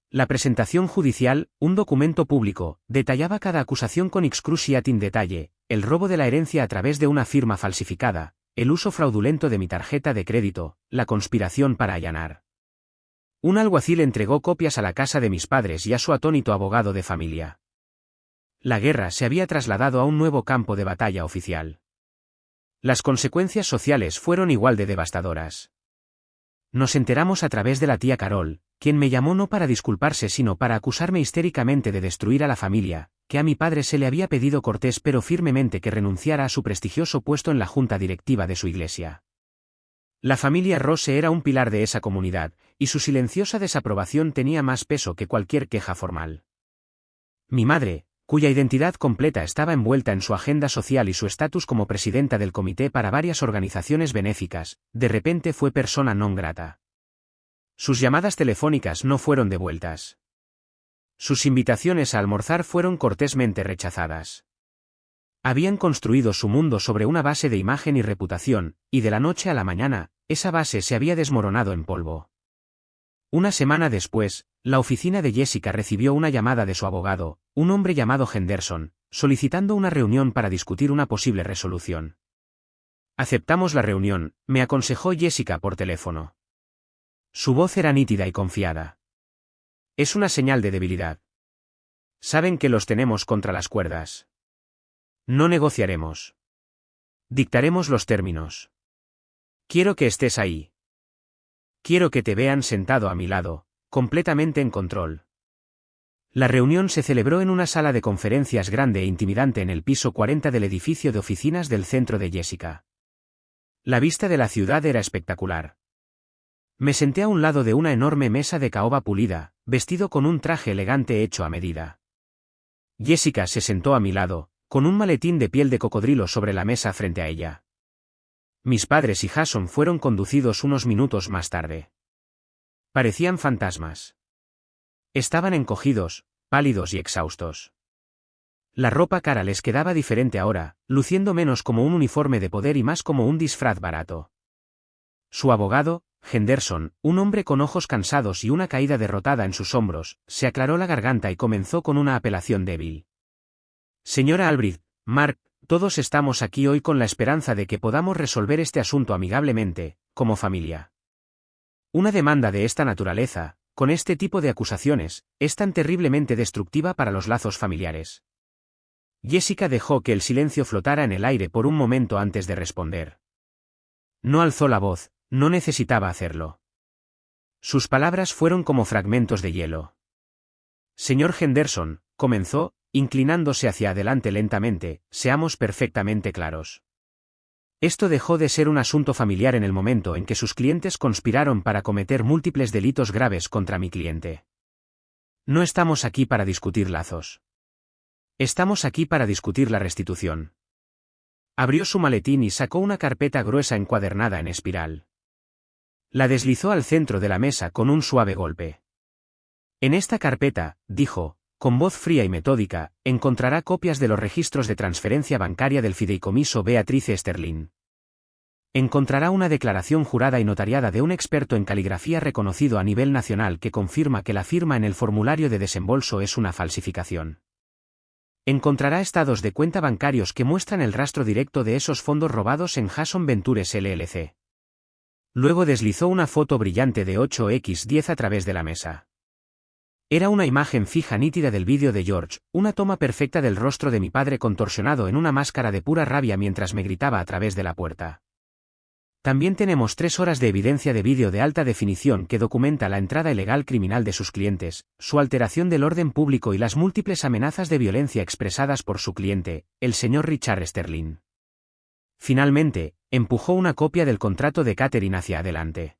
La presentación judicial, un documento público, detallaba cada acusación con excruciating detalle, el robo de la herencia a través de una firma falsificada, el uso fraudulento de mi tarjeta de crédito, la conspiración para allanar. Un alguacil entregó copias a la casa de mis padres y a su atónito abogado de familia. La guerra se había trasladado a un nuevo campo de batalla oficial. Las consecuencias sociales fueron igual de devastadoras. Nos enteramos a través de la tía Carol, quien me llamó no para disculparse sino para acusarme histéricamente de destruir a la familia, que a mi padre se le había pedido cortés pero firmemente que renunciara a su prestigioso puesto en la junta directiva de su iglesia. La familia Rose era un pilar de esa comunidad, y su silenciosa desaprobación tenía más peso que cualquier queja formal. Mi madre, cuya identidad completa estaba envuelta en su agenda social y su estatus como presidenta del comité para varias organizaciones benéficas, de repente fue persona non grata. Sus llamadas telefónicas no fueron devueltas. Sus invitaciones a almorzar fueron cortésmente rechazadas. Habían construido su mundo sobre una base de imagen y reputación, y de la noche a la mañana, esa base se había desmoronado en polvo. Una semana después, la oficina de Jessica recibió una llamada de su abogado, un hombre llamado Henderson, solicitando una reunión para discutir una posible resolución. Aceptamos la reunión, me aconsejó Jessica por teléfono. Su voz era nítida y confiada. Es una señal de debilidad. Saben que los tenemos contra las cuerdas. No negociaremos. Dictaremos los términos. Quiero que estés ahí. Quiero que te vean sentado a mi lado, completamente en control. La reunión se celebró en una sala de conferencias grande e intimidante en el piso 40 del edificio de oficinas del centro de Jessica. La vista de la ciudad era espectacular. Me senté a un lado de una enorme mesa de caoba pulida, vestido con un traje elegante hecho a medida. Jessica se sentó a mi lado, con un maletín de piel de cocodrilo sobre la mesa frente a ella. Mis padres y Jason fueron conducidos unos minutos más tarde. Parecían fantasmas. Estaban encogidos, pálidos y exhaustos. La ropa cara les quedaba diferente ahora, luciendo menos como un uniforme de poder y más como un disfraz barato. Su abogado, Henderson, un hombre con ojos cansados y una caída derrotada en sus hombros, se aclaró la garganta y comenzó con una apelación débil. Señora Albrecht, Mark, todos estamos aquí hoy con la esperanza de que podamos resolver este asunto amigablemente, como familia. Una demanda de esta naturaleza, con este tipo de acusaciones, es tan terriblemente destructiva para los lazos familiares. Jessica dejó que el silencio flotara en el aire por un momento antes de responder. No alzó la voz, no necesitaba hacerlo. Sus palabras fueron como fragmentos de hielo. Señor Henderson, comenzó, inclinándose hacia adelante lentamente, seamos perfectamente claros. Esto dejó de ser un asunto familiar en el momento en que sus clientes conspiraron para cometer múltiples delitos graves contra mi cliente. No estamos aquí para discutir lazos. Estamos aquí para discutir la restitución. Abrió su maletín y sacó una carpeta gruesa encuadernada en espiral. La deslizó al centro de la mesa con un suave golpe. En esta carpeta, dijo, con voz fría y metódica, encontrará copias de los registros de transferencia bancaria del fideicomiso Beatrice Sterling. Encontrará una declaración jurada y notariada de un experto en caligrafía reconocido a nivel nacional que confirma que la firma en el formulario de desembolso es una falsificación. Encontrará estados de cuenta bancarios que muestran el rastro directo de esos fondos robados en Jason Ventures LLC. Luego deslizó una foto brillante de 8x10 a través de la mesa. Era una imagen fija nítida del vídeo de George, una toma perfecta del rostro de mi padre contorsionado en una máscara de pura rabia mientras me gritaba a través de la puerta. También tenemos 3 horas de evidencia de vídeo de alta definición que documenta la entrada ilegal criminal de sus clientes, su alteración del orden público y las múltiples amenazas de violencia expresadas por su cliente, el señor Richard Sterling. Finalmente, empujó una copia del contrato de Catherine hacia adelante.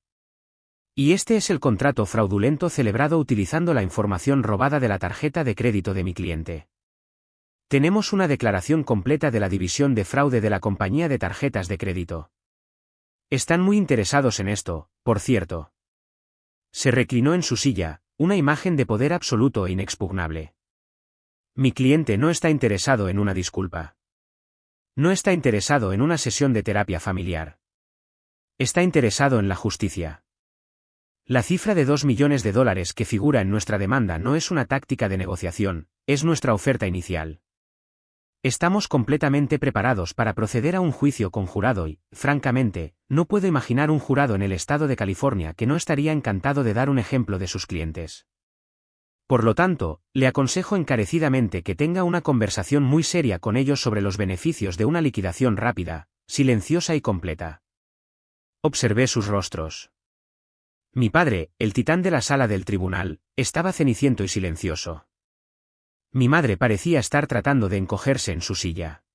Y este es el contrato fraudulento celebrado utilizando la información robada de la tarjeta de crédito de mi cliente. Tenemos una declaración completa de la división de fraude de la compañía de tarjetas de crédito. Están muy interesados en esto, por cierto. Se reclinó en su silla, una imagen de poder absoluto e inexpugnable. Mi cliente no está interesado en una disculpa. No está interesado en una sesión de terapia familiar. Está interesado en la justicia. La cifra de $2 millones que figura en nuestra demanda no es una táctica de negociación, es nuestra oferta inicial. Estamos completamente preparados para proceder a un juicio con jurado y, francamente, no puedo imaginar un jurado en el estado de California que no estaría encantado de dar un ejemplo de sus clientes. Por lo tanto, le aconsejo encarecidamente que tenga una conversación muy seria con ellos sobre los beneficios de una liquidación rápida, silenciosa y completa. Observé sus rostros. Mi padre, el titán de la sala del tribunal, estaba ceniciento y silencioso. Mi madre parecía estar tratando de encogerse en su silla.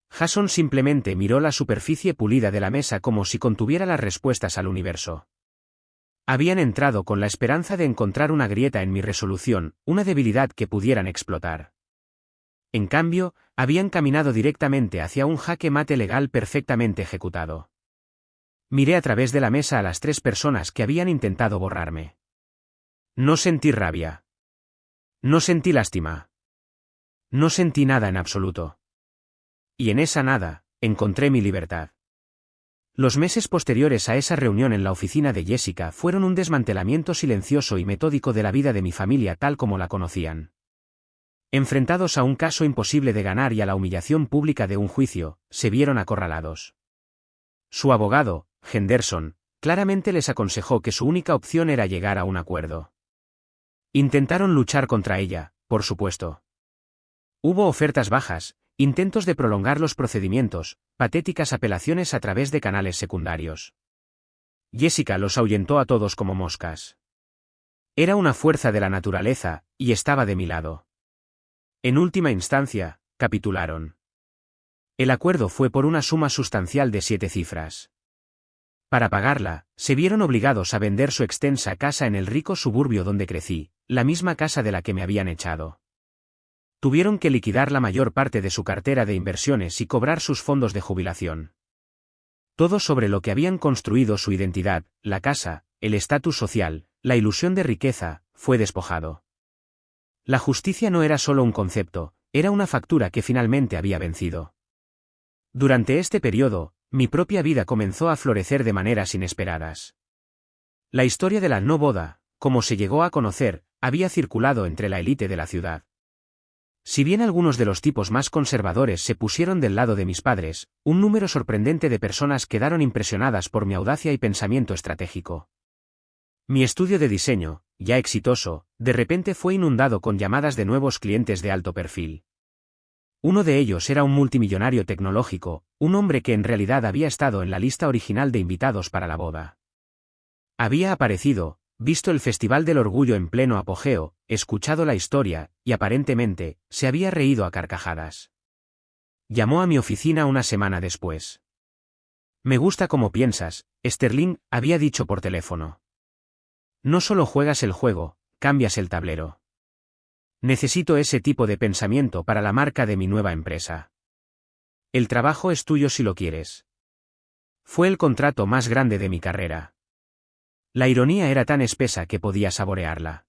Jason simplemente miró la superficie pulida de la mesa como si contuviera las respuestas al universo. Habían entrado con la esperanza de encontrar una grieta en mi resolución, una debilidad que pudieran explotar. En cambio, habían caminado directamente hacia un jaque mate legal perfectamente ejecutado. Miré a través de la mesa a las 3 personas que habían intentado borrarme. No sentí rabia. No sentí lástima. No sentí nada en absoluto. Y en esa nada, encontré mi libertad. Los meses posteriores a esa reunión en la oficina de Jessica fueron un desmantelamiento silencioso y metódico de la vida de mi familia tal como la conocían. Enfrentados a un caso imposible de ganar y a la humillación pública de un juicio, se vieron acorralados. Su abogado, Henderson, claramente les aconsejó que su única opción era llegar a un acuerdo. Intentaron luchar contra ella, por supuesto. Hubo ofertas bajas, intentos de prolongar los procedimientos, patéticas apelaciones a través de canales secundarios. Jessica los ahuyentó a todos como moscas. Era una fuerza de la naturaleza, y estaba de mi lado. En última instancia, capitularon. El acuerdo fue por una suma sustancial de 7 cifras. Para pagarla, se vieron obligados a vender su extensa casa en el rico suburbio donde crecí, la misma casa de la que me habían echado. Tuvieron que liquidar la mayor parte de su cartera de inversiones y cobrar sus fondos de jubilación. Todo sobre lo que habían construido su identidad, la casa, el estatus social, la ilusión de riqueza, fue despojado. La justicia no era solo un concepto, era una factura que finalmente había vencido. Durante este periodo, mi propia vida comenzó a florecer de maneras inesperadas. La historia de la no boda, como se llegó a conocer, había circulado entre la élite de la ciudad. Si bien algunos de los tipos más conservadores se pusieron del lado de mis padres, un número sorprendente de personas quedaron impresionadas por mi audacia y pensamiento estratégico. Mi estudio de diseño, ya exitoso, de repente fue inundado con llamadas de nuevos clientes de alto perfil. Uno de ellos era un multimillonario tecnológico, un hombre que en realidad había estado en la lista original de invitados para la boda. Había aparecido, visto el Festival del Orgullo en pleno apogeo, escuchado la historia, y aparentemente, se había reído a carcajadas. Llamó a mi oficina una semana después. Me gusta como piensas, Sterling, había dicho por teléfono. No solo juegas el juego, cambias el tablero. Necesito ese tipo de pensamiento para la marca de mi nueva empresa. El trabajo es tuyo si lo quieres. Fue el contrato más grande de mi carrera. La ironía era tan espesa que podía saborearla.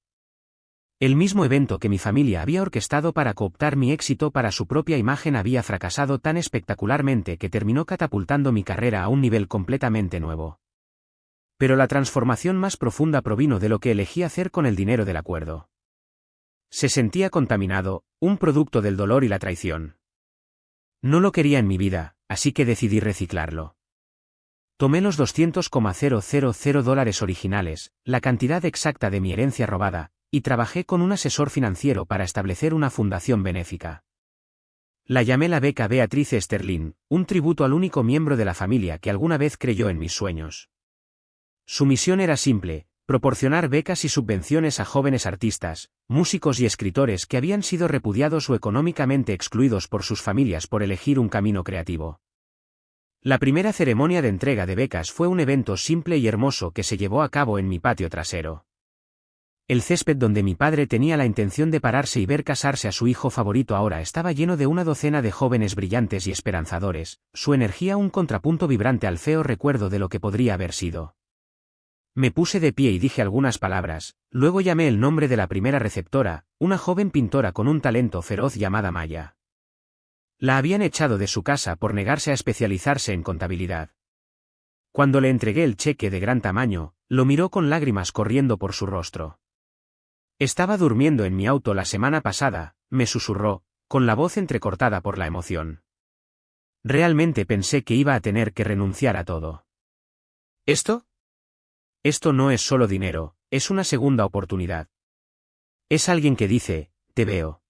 El mismo evento que mi familia había orquestado para cooptar mi éxito para su propia imagen había fracasado tan espectacularmente que terminó catapultando mi carrera a un nivel completamente nuevo. Pero la transformación más profunda provino de lo que elegí hacer con el dinero del acuerdo. Se sentía contaminado, un producto del dolor y la traición. No lo quería en mi vida, así que decidí reciclarlo. Tomé los $200,000 originales, la cantidad exacta de mi herencia robada, y trabajé con un asesor financiero para establecer una fundación benéfica. La llamé la beca Beatrice Sterling, un tributo al único miembro de la familia que alguna vez creyó en mis sueños. Su misión era simple: proporcionar becas y subvenciones a jóvenes artistas, músicos y escritores que habían sido repudiados o económicamente excluidos por sus familias por elegir un camino creativo. La primera ceremonia de entrega de becas fue un evento simple y hermoso que se llevó a cabo en mi patio trasero. El césped donde mi padre tenía la intención de pararse y ver casarse a su hijo favorito ahora estaba lleno de una docena de jóvenes brillantes y esperanzadores, su energía un contrapunto vibrante al feo recuerdo de lo que podría haber sido. Me puse de pie y dije algunas palabras, luego llamé el nombre de la primera receptora, una joven pintora con un talento feroz llamada Maya. La habían echado de su casa por negarse a especializarse en contabilidad. Cuando le entregué el cheque de gran tamaño, lo miró con lágrimas corriendo por su rostro. Estaba durmiendo en mi auto la semana pasada, me susurró, con la voz entrecortada por la emoción. Realmente pensé que iba a tener que renunciar a todo. ¿Esto? Esto no es solo dinero, es una segunda oportunidad. Es alguien que dice, te veo.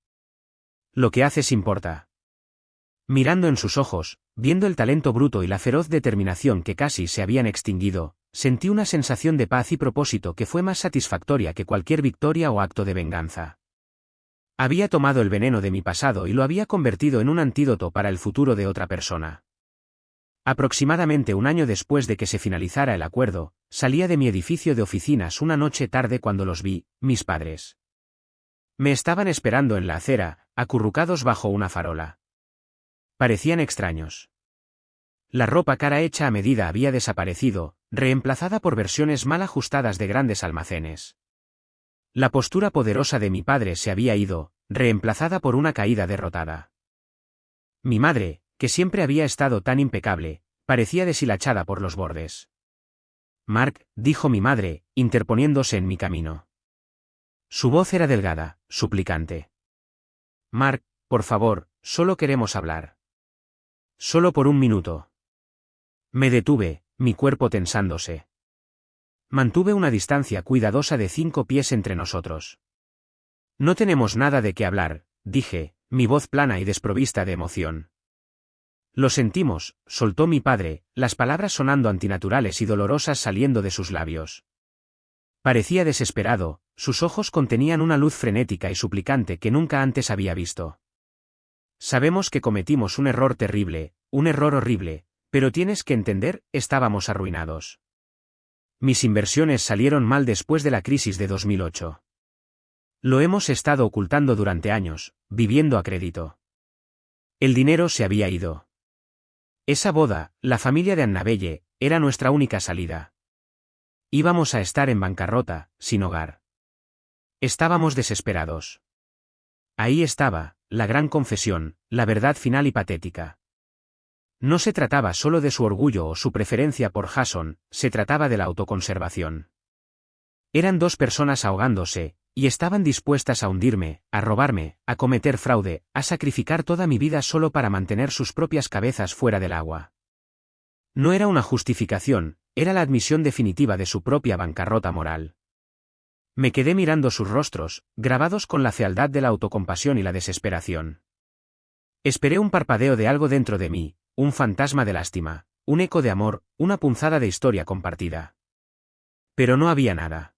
Lo que haces importa. Mirando en sus ojos, viendo el talento bruto y la feroz determinación que casi se habían extinguido, sentí una sensación de paz y propósito que fue más satisfactoria que cualquier victoria o acto de venganza. Había tomado el veneno de mi pasado y lo había convertido en un antídoto para el futuro de otra persona. Aproximadamente un año después de que se finalizara el acuerdo, salía de mi edificio de oficinas una noche tarde cuando los vi, mis padres. Me estaban esperando en la acera, acurrucados bajo una farola. Parecían extraños. La ropa cara hecha a medida había desaparecido, reemplazada por versiones mal ajustadas de grandes almacenes. La postura poderosa de mi padre se había ido, reemplazada por una caída derrotada. Mi madre, que siempre había estado tan impecable, parecía deshilachada por los bordes. Mark, dijo mi madre, interponiéndose en mi camino. Su voz era delgada, suplicante. Mark, por favor, solo queremos hablar. Solo por un minuto. Me detuve, mi cuerpo tensándose. Mantuve una distancia cuidadosa de 5 pies entre nosotros. No tenemos nada de qué hablar, dije, mi voz plana y desprovista de emoción. Lo sentimos, soltó mi padre, las palabras sonando antinaturales y dolorosas saliendo de sus labios. Parecía desesperado, sus ojos contenían una luz frenética y suplicante que nunca antes había visto. Sabemos que cometimos un error terrible, un error horrible, pero tienes que entender, estábamos arruinados. Mis inversiones salieron mal después de la crisis de 2008. Lo hemos estado ocultando durante años, viviendo a crédito. El dinero se había ido. Esa boda, la familia de Annabelle, era nuestra única salida. Íbamos a estar en bancarrota, sin hogar. Estábamos desesperados. Ahí estaba, la gran confesión, la verdad final y patética. No se trataba solo de su orgullo o su preferencia por Jason, se trataba de la autoconservación. Eran dos personas ahogándose, y estaban dispuestas a hundirme, a robarme, a cometer fraude, a sacrificar toda mi vida solo para mantener sus propias cabezas fuera del agua. No era una justificación, era la admisión definitiva de su propia bancarrota moral. Me quedé mirando sus rostros, grabados con la fealdad de la autocompasión y la desesperación. Esperé un parpadeo de algo dentro de mí, un fantasma de lástima, un eco de amor, una punzada de historia compartida. Pero no había nada.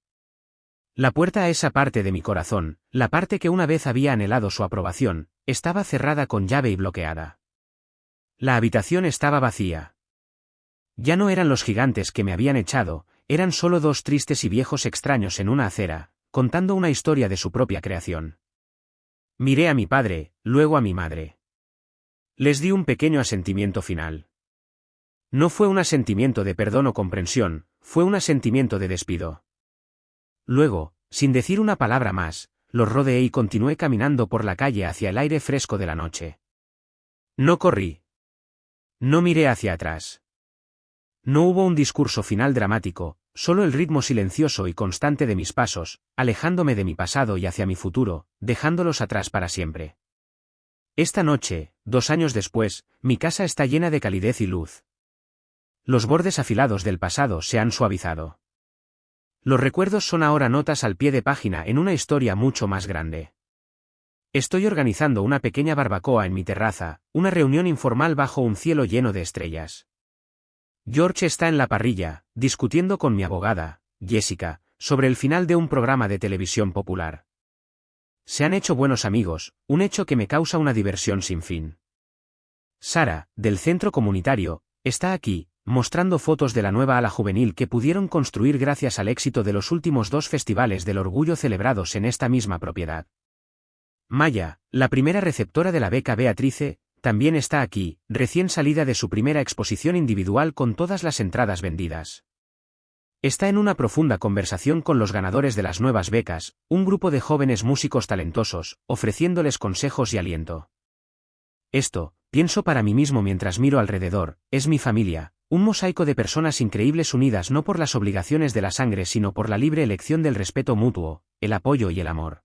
La puerta a esa parte de mi corazón, la parte que una vez había anhelado su aprobación, estaba cerrada con llave y bloqueada. La habitación estaba vacía. Ya no eran los gigantes que me habían echado, eran solo dos tristes y viejos extraños en una acera, contando una historia de su propia creación. Miré a mi padre, luego a mi madre. Les di un pequeño asentimiento final. No fue un asentimiento de perdón o comprensión, fue un asentimiento de despido. Luego, sin decir una palabra más, los rodeé y continué caminando por la calle hacia el aire fresco de la noche. No corrí. No miré hacia atrás. No hubo un discurso final dramático, solo el ritmo silencioso y constante de mis pasos, alejándome de mi pasado y hacia mi futuro, dejándolos atrás para siempre. Esta noche, 2 años después, mi casa está llena de calidez y luz. Los bordes afilados del pasado se han suavizado. Los recuerdos son ahora notas al pie de página en una historia mucho más grande. Estoy organizando una pequeña barbacoa en mi terraza, una reunión informal bajo un cielo lleno de estrellas. George está en la parrilla, discutiendo con mi abogada, Jessica, sobre el final de un programa de televisión popular. Se han hecho buenos amigos, un hecho que me causa una diversión sin fin. Sara, del centro comunitario, está aquí, mostrando fotos de la nueva ala juvenil que pudieron construir gracias al éxito de los últimos 2 festivales del orgullo celebrados en esta misma propiedad. Maya, la primera receptora de la beca Beatrice, también está aquí, recién salida de su primera exposición individual con todas las entradas vendidas. Está en una profunda conversación con los ganadores de las nuevas becas, un grupo de jóvenes músicos talentosos, ofreciéndoles consejos y aliento. Esto, pienso para mí mismo mientras miro alrededor, es mi familia, un mosaico de personas increíbles unidas no por las obligaciones de la sangre sino por la libre elección del respeto mutuo, el apoyo y el amor.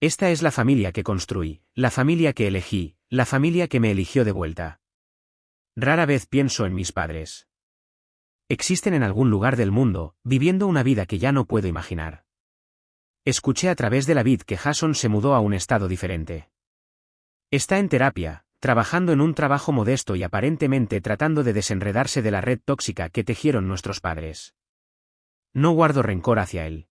Esta es la familia que construí, la familia que elegí, la familia que me eligió de vuelta. Rara vez pienso en mis padres. Existen en algún lugar del mundo, viviendo una vida que ya no puedo imaginar. Escuché a través de la vid que Jason se mudó a un estado diferente. Está en terapia, trabajando en un trabajo modesto y aparentemente tratando de desenredarse de la red tóxica que tejieron nuestros padres. No guardo rencor hacia él.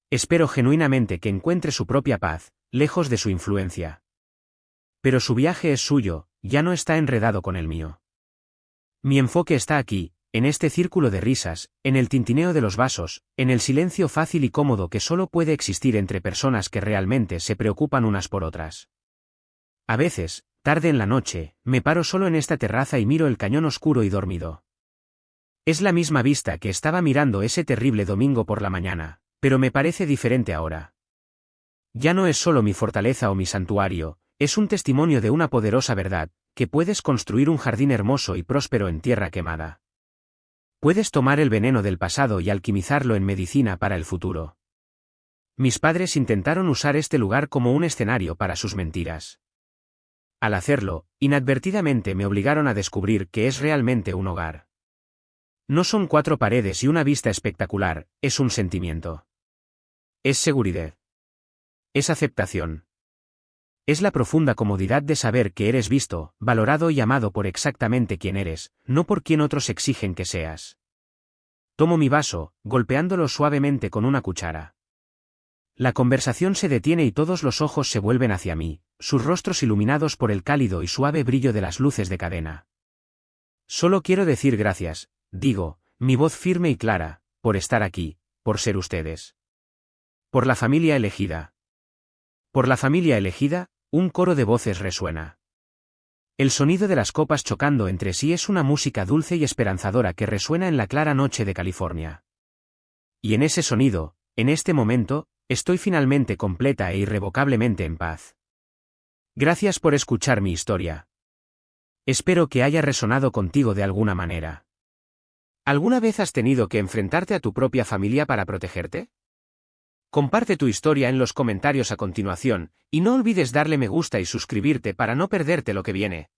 Espero genuinamente que encuentre su propia paz, lejos de su influencia. Pero su viaje es suyo, ya no está enredado con el mío. Mi enfoque está aquí, en este círculo de risas, en el tintineo de los vasos, en el silencio fácil y cómodo que solo puede existir entre personas que realmente se preocupan unas por otras. A veces, tarde en la noche, me paro solo en esta terraza y miro el cañón oscuro y dormido. Es la misma vista que estaba mirando ese terrible domingo por la mañana, pero me parece diferente ahora. Ya no es solo mi fortaleza o mi santuario, es un testimonio de una poderosa verdad, que puedes construir un jardín hermoso y próspero en tierra quemada. Puedes tomar el veneno del pasado y alquimizarlo en medicina para el futuro. Mis padres intentaron usar este lugar como un escenario para sus mentiras. Al hacerlo, inadvertidamente me obligaron a descubrir que es realmente un hogar. No son 4 paredes y una vista espectacular, es un sentimiento. Es seguridad. Es aceptación. Es la profunda comodidad de saber que eres visto, valorado y amado por exactamente quien eres, no por quien otros exigen que seas. Tomo mi vaso, golpeándolo suavemente con una cuchara. La conversación se detiene y todos los ojos se vuelven hacia mí, sus rostros iluminados por el cálido y suave brillo de las luces de cadena. Solo quiero decir gracias, digo, mi voz firme y clara, por estar aquí, por ser ustedes. Por la familia elegida. Por la familia elegida, un coro de voces resuena. El sonido de las copas chocando entre sí es una música dulce y esperanzadora que resuena en la clara noche de California. Y en ese sonido, en este momento, estoy finalmente completa e irrevocablemente en paz. Gracias por escuchar mi historia. Espero que haya resonado contigo de alguna manera. ¿Alguna vez has tenido que enfrentarte a tu propia familia para protegerte? Comparte tu historia en los comentarios a continuación, y no olvides darle me gusta y suscribirte para no perderte lo que viene.